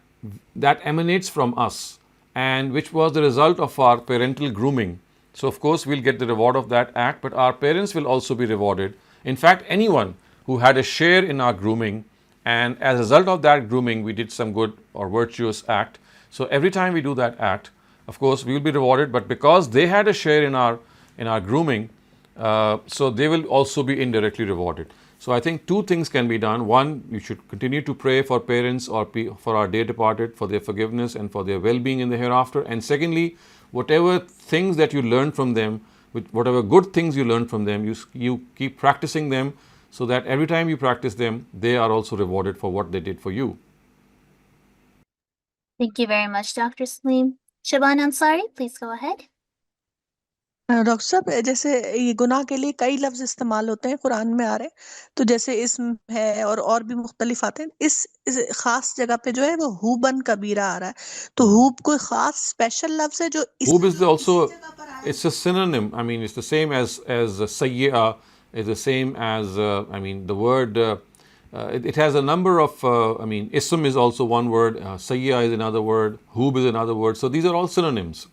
Speaker 1: emanates from us and which was the result of our parental grooming, so of course we'll get the reward of that act, but our parents will also be rewarded. In fact, anyone who had a share in our grooming, and as a result of that grooming we did some good or virtuous act, so every time we do that act, of course we will be rewarded, but because they had a share in our grooming, so they will also be indirectly rewarded. So I think two things can be done. One, you should continue to pray for parents or for our dear departed, for their forgiveness and for their well-being in the hereafter. And secondly, whatever things that you learn from them with whatever good things you learn from them, you keep practicing them, so that every time you practice them, they are also rewarded for what they did for you.
Speaker 2: Thank you very much, Dr. Saleem. Shaban Ansari, please go ahead.
Speaker 3: Doctor साहब जैसे ये गुनाह के लिए कई लफ्ज इस्तेमाल होते हैं कुरान में आ रहे हैं, तो जैसे इस्म है और भी मुख्तलिफ आते हैं, इस खास जगह पे जो है वो हुबन कबीरा आ रहा है, तो हुब कोई खास स्पेशल लफ्ज है जो
Speaker 1: Hub is also,
Speaker 3: जगह पर आया
Speaker 1: it's a synonym. I mean, it's the same as sayyi'ah, is the same as, I mean, the word, it has a number of, I mean, ism is also one word, sayyi'ah is another word, hub is another word. So these are all synonyms.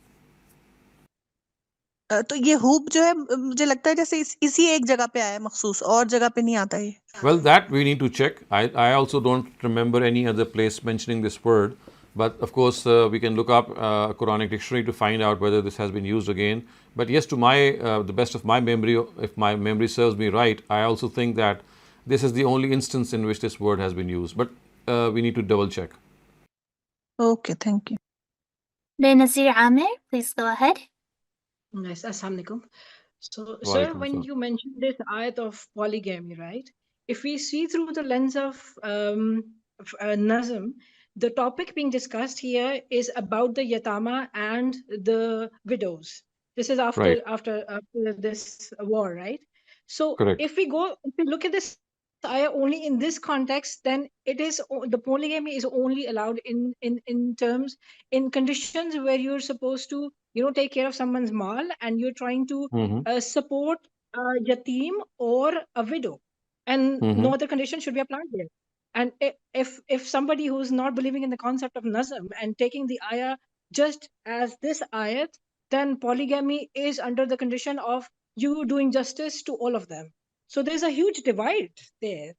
Speaker 3: तो ये hub जो है मुझे लगता है जैसे इसी एक जगह पे आया है मखसूस, और जगह पे नहीं आता ये.
Speaker 1: Well, that we need to check. I also don't remember any other place mentioning this word. But of course, we can look up a Quranic dictionary to find out whether this has been used again. But yes, to the best of my memory, if my memory serves me right, I also think that this is the only instance in which this word has been used. But we need to double check.
Speaker 3: Okay, thank you.
Speaker 2: Benazir Amir, please go ahead.
Speaker 10: Nice. Assalamu alaikum. So, sir,
Speaker 1: Walaikum
Speaker 10: when
Speaker 1: salam.
Speaker 10: you mentioned this ayat of polygamy, right? If we see through the lens of Nazm, the topic being discussed here is about the yatama and the widows. This is after this war, right? So,
Speaker 1: Correct.
Speaker 10: if we look at this ayah only in this context, then it is the polygamy is only allowed in conditions where you're supposed to take care of someone's mal and you're trying to support a yatim or a widow, and no other condition should be applied there. And if somebody who's not believing in the concept of nazm and taking the ayah just as this ayat, then polygamy is under the condition of you doing justice to all of them. So there's a huge divide there.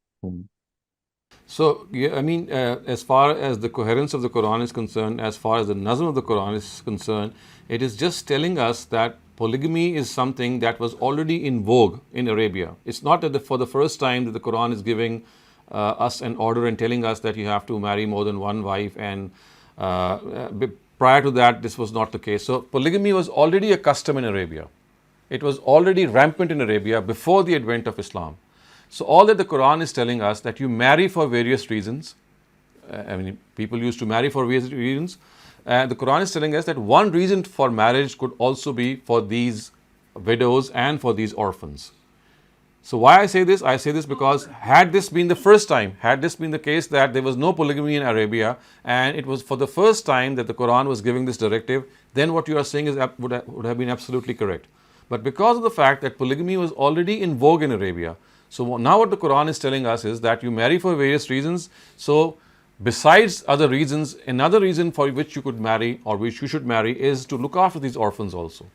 Speaker 1: So, yeah, I mean, as far as the coherence of the Quran is concerned, as far as the nazm of the Quran is concerned, it is just telling us that polygamy is something that was already in vogue in Arabia. It's not that for the first time that the Quran is giving us an order and telling us that you have to marry more than one wife, and prior to that, this was not the case. So, polygamy was already a custom in Arabia. It was already rampant in Arabia before the advent of Islam. So all that the Quran is telling us, that you marry for various reasons. I mean, people used to marry for various reasons. The Quran is telling us that one reason for marriage could also be for these widows and for these orphans. So why I say this? I say this because had this been the first time, had this been the case that there was no polygamy in Arabia, and it was for the first time that the Quran was giving this directive, then what you are saying is would have been absolutely correct. But because of the fact that polygamy was already in vogue in Arabia, so now what the Quran is telling us is that you marry for various reasons. So besides other reasons, another reason for which you could marry or which you should marry is to look after these orphans also.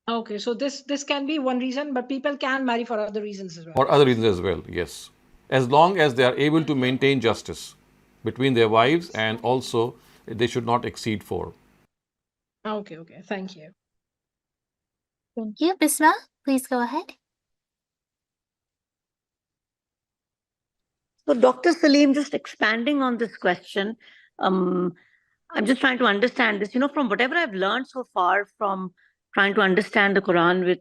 Speaker 10: Okay, so this can be one reason, but people can marry for other reasons as well.
Speaker 1: For other reasons as well, yes. As long as they are able to maintain justice between their wives, and also they should not exceed 4.
Speaker 10: Okay, thank you.
Speaker 2: Thank you. Bisma, please go ahead.
Speaker 6: So, Dr. Saleem, just expanding on this question, I'm just trying to understand this. From whatever I've learned so far from trying to understand the Quran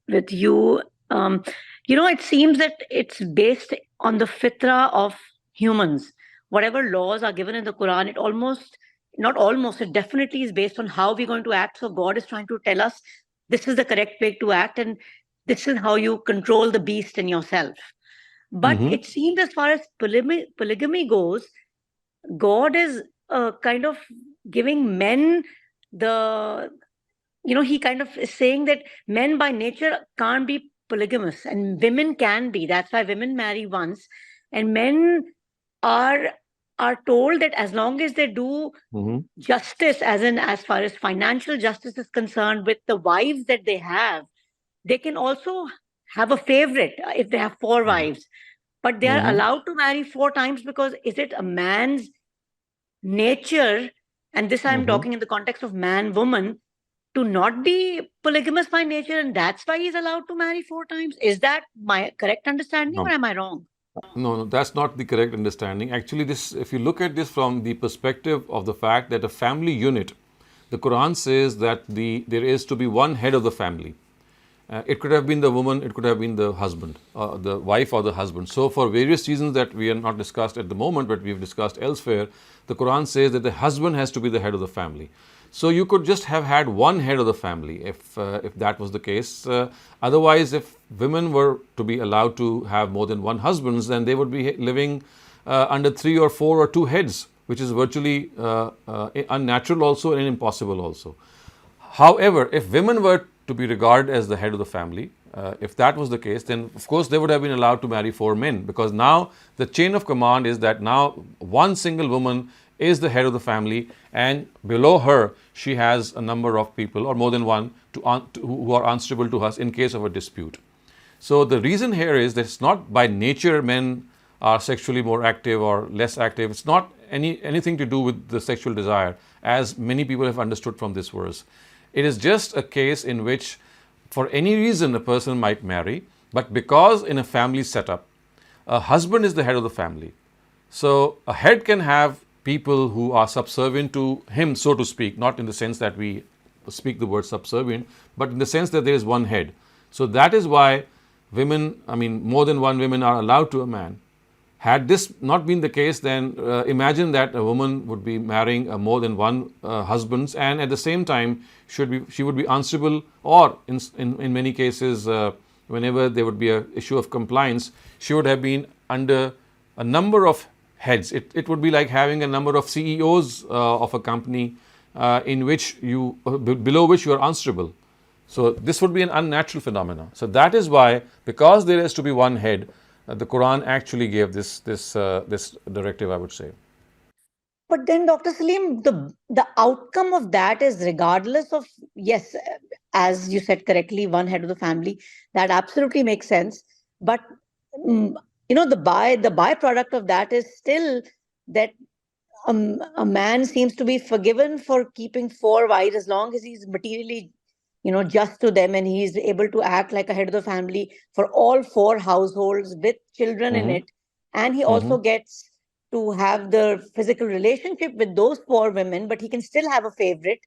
Speaker 6: with you, it seems that it's based on the fitra of humans. Whatever laws are given in the Quran, it definitely is based on how we're going to act. So God is trying to tell us this is the correct way to act, and this is how you control the beast in yourself. But it seems as far as polygamy goes, God is kind of giving men he kind of is saying that men by nature can't be polygamous and women can be. That's why women marry once, and men are told that as long as they do justice, as far as financial justice is concerned, with the wives that they have, they can also have a favorite if they have 4 wives. But they are allowed to marry 4 times because is it a man's nature, and this I'm talking in the context of man-woman, to not be polygamous by nature, and that's why he's allowed to marry 4 times? Is that my correct understanding, or am I wrong?
Speaker 1: No, that's not the correct understanding. Actually, if you look at this from the perspective of the fact that a family unit, the Quran says that there is to be one head of the family. It could have been the woman, it could have been the husband, the wife or the husband. So for various reasons that we are not discussed at the moment, but we've discussed elsewhere, the Quran says that the husband has to be the head of the family. So you could just have had one head of the family if that was the case. Otherwise, if women were to be allowed to have more than one husband, then they would be living under 3 or 4 or 2 heads, which is virtually unnatural also and impossible also. However, if women were to be regarded as the head of the family, if that was the case, then of course they would have been allowed to marry 4 men, because now the chain of command is that now one single woman is the head of the family, and below her she has a number of people or more than one who are answerable to us in case of a dispute. So the reason here is that it's not by nature men are sexually more active or less active. It's not anything to do with the sexual desire, as many people have understood from this verse. It is just a case in which for any reason a person might marry, but because in a family setup, a husband is the head of the family. So a head can have people who are subservient to him, so to speak, not in the sense that we speak the word subservient, but in the sense that there is one head. So that is why women, more than one women are allowed to a man. Had this not been the case, then imagine that a woman would be marrying more than one husbands, and at the same time she would be answerable, or in many cases, whenever there would be an issue of compliance, she would have been under a number of heads. It would be like having a number of CEOs of a company in which below which you are answerable. So this would be an unnatural phenomenon. So that is why, because there has to be one head, the Quran actually gave this directive, I would say.
Speaker 6: But then, Dr. Saleem, the outcome of that is, regardless of, yes, as you said correctly, one head of the family, that absolutely makes sense. But the byproduct of that is still that a man seems to be forgiven for keeping 4 wives as long as he's materially just to them, and he's able to act like a head of the family for all 4 households with children in it. And he also gets to have the physical relationship with those 4 women, but he can still have a favorite,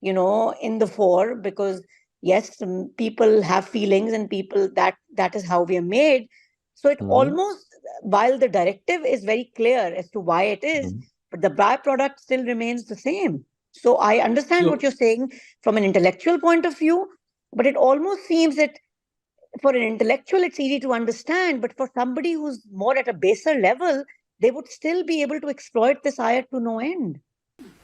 Speaker 6: in the 4, because yes, people have feelings, and people, that is how we are made. So it almost, while the directive is very clear as to why it is, but the byproduct still remains the same. So I understand what you're saying from an intellectual point of view, but it almost seems that for an intellectual, it's easy to understand, but for somebody who's more at a baser level, they would still be able to exploit this ayat to no end.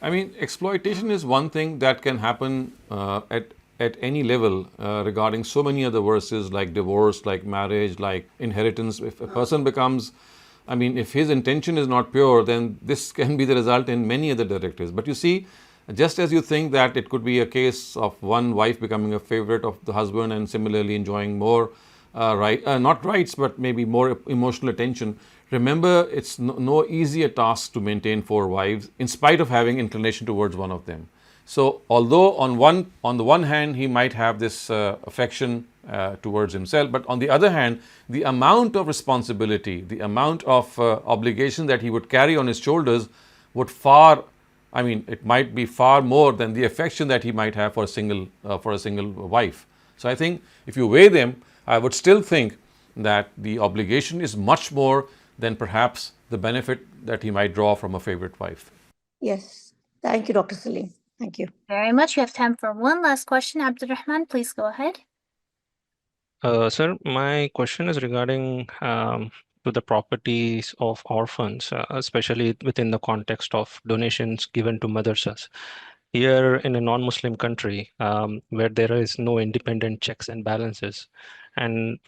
Speaker 1: Exploitation is one thing that can happen at any level regarding so many other verses, like divorce, like marriage, like inheritance. If a person becomes, if his intention is not pure, then this can be the result in many other directives. But you see, just as you think that it could be a case of one wife becoming a favorite of the husband and similarly enjoying more not rights, but maybe more emotional attention. Remember, it's no easier task to maintain 4 wives in spite of having inclination towards one of them. So although on the one hand he might have this affection towards himself, but on the other hand, the amount of responsibility, the amount of obligation that he would carry on his shoulders would it might be far more than the affection that he might have for a single wife. So I think if you weigh them, I would still think that the obligation is much more than perhaps the benefit that he might draw from a favorite wife.
Speaker 6: Yes. Thank you, Dr. Saleem. Thank you
Speaker 2: very much. We have time for one last question. Abdurrahman, please go ahead.
Speaker 7: Sir, my question is regarding to the properties of orphans, especially within the context of donations given to madrasas. Here in a non-Muslim country, where there is no independent checks and balances, and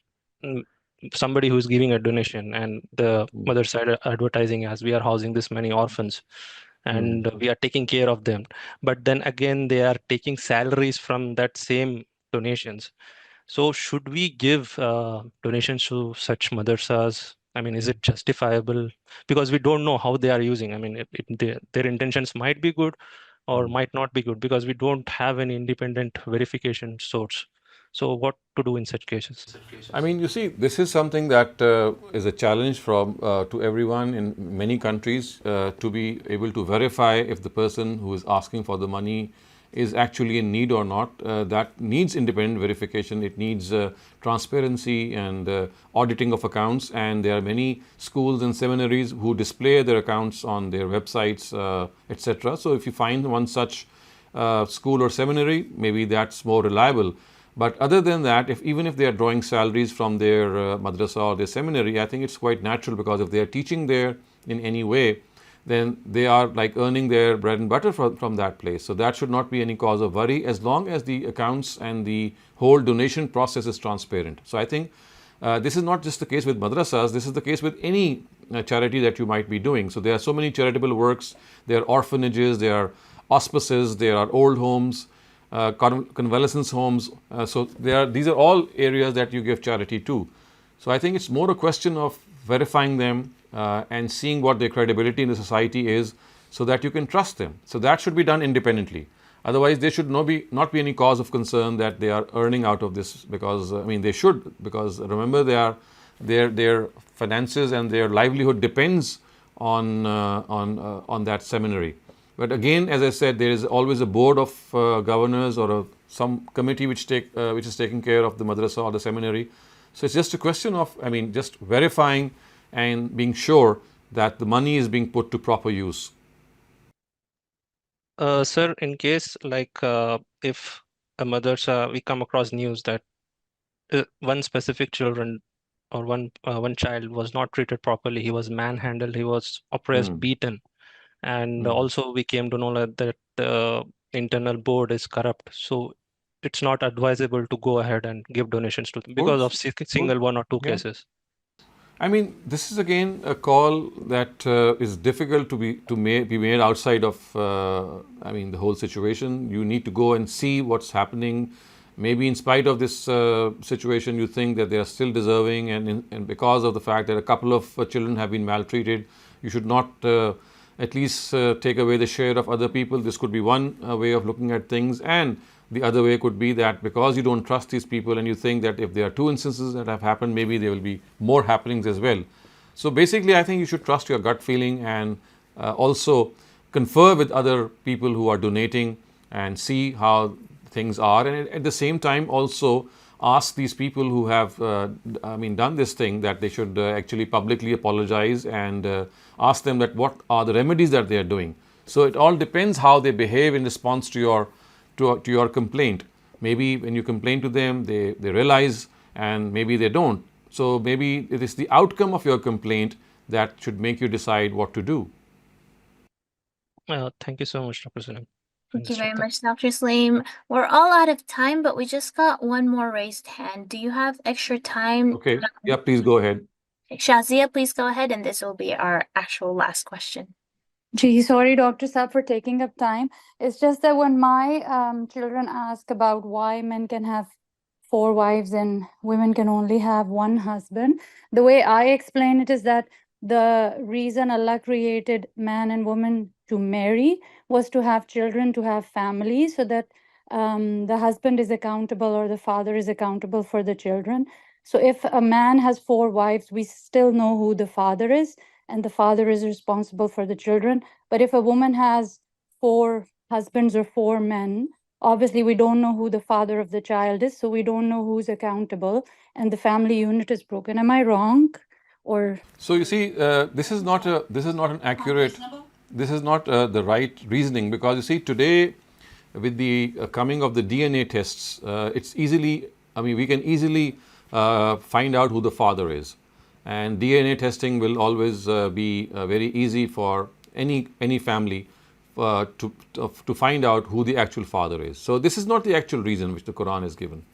Speaker 7: somebody who's giving a donation and the madrasa advertising as we are housing this many orphans and we are taking care of them, but then again they are taking salaries from that same donations. So should we give donations to such madrasas? Is it justifiable? Because we don't know how they are using. Their intentions might be good or might not be good, because we don't have an independent verification source. So what to do in such cases?
Speaker 1: You see, this is something that is a challenge to everyone in many countries to be able to verify if the person who is asking for the money is actually in need or not. That needs independent verification. It needs transparency and auditing of accounts. And there are many schools and seminaries who display their accounts on their websites, etc. So if you find one such school or seminary, maybe that's more reliable. But other than that, even if they are drawing salaries from their madrasa or their seminary, I think it's quite natural, because if they are teaching there in any way, then they are like earning their bread and butter from that place. So that should not be any cause of worry, as long as the accounts and the whole donation process is transparent. So I think this is not just the case with madrasas, this is the case with any charity that you might be doing. So there are so many charitable works, there are orphanages, there are auspices, there are old homes, convalescence homes. So these are all areas that you give charity to. So I think it's more a question of verifying them and seeing what their credibility in the society is, so that you can trust them. So that should be done independently. Otherwise, there should not be any cause of concern that they are earning out of this, because they should, because remember, their finances and their livelihood depends on that seminary. But again, as I said, there is always a board of governors or some committee which is taking care of the madrasa or the seminary. So it's just a question of just verifying and being sure that the money is being put to proper use.
Speaker 7: Sir, in case if a madrasa, we come across news that one specific children or one child was not treated properly, he was manhandled, he was oppressed, beaten, and also we came to know that the internal board is corrupt. So it's not advisable to go ahead and give donations to them because of single one or two cases.
Speaker 1: This is again a call that is difficult to be made outside of the whole situation. You need to go and see what's happening. Maybe in spite of this situation, you think that they are still deserving, and because of the fact that a couple of children have been maltreated, you should not at least take away the share of other people. This could be one way of looking at things, and the other way could be that because you don't trust these people and you think that if there are 2 instances that have happened, maybe there will be more happenings as well. So basically, I think you should trust your gut feeling and also confer with other people who are donating and see how things are, and at the same time also ask these people who have done this thing that they should actually publicly apologize, and ask them that what are the remedies that they are doing. So it all depends how they behave in response to your complaint. Maybe when you complain to them, they realize, and maybe they don't. So maybe it is the outcome of your complaint that should make you decide what to do.
Speaker 7: Thank you so much, Dr. Saleem.
Speaker 2: Thank you very much, Dr. Saleem. We're all out of time, but we just got one more raised hand. Do you have extra time?
Speaker 1: Okay. Yeah, please go ahead.
Speaker 2: Shazia, please go ahead, and this will be our actual last question.
Speaker 9: Gee, sorry, Dr. Saab, for taking up time. It's just that when my children ask about why men can have 4 wives and women can only have 1 husband, the way I explain it is that the reason Allah created man and woman to marry was to have children, to have families, so that the husband is accountable or the father is accountable for the children. So if a man has 4 wives, we still know who the father is, and the father is responsible for the children. But if a woman has 4 husbands or 4 men, obviously we don't know who the father of the child is, so we don't know who's accountable, and the family unit is broken. Am I wrong? Or
Speaker 1: so you see, this is not an accurate. This is not the right reasoning, because you see today with the coming of the DNA tests, it's easily. We can easily find out who the father is, and DNA testing will always be very easy for any family to find out who the actual father is. So this is not the actual reason which the Quran is given.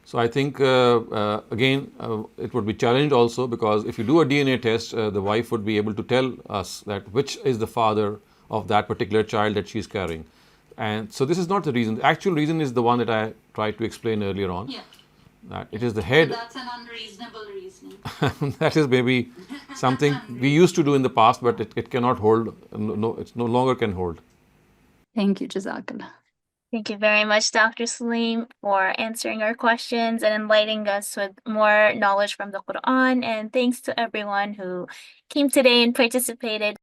Speaker 1: So I think again it would be challenged also, because if you do a DNA test, the wife would be able to tell us that which is the father of that particular child that she is carrying. And so this is not the reason. The actual reason is the one that I tried to explain earlier on. Yeah. That it is the head.
Speaker 9: So that's an unreasonable reasoning.
Speaker 1: That is maybe something we used to do in the past, but it cannot hold. No, it no longer can hold.
Speaker 9: Thank you, Jazakallah.
Speaker 2: Thank you very much, Dr. Saleem, for answering our questions and enlightening us with more knowledge from the Quran. And thanks to everyone who came today and participated.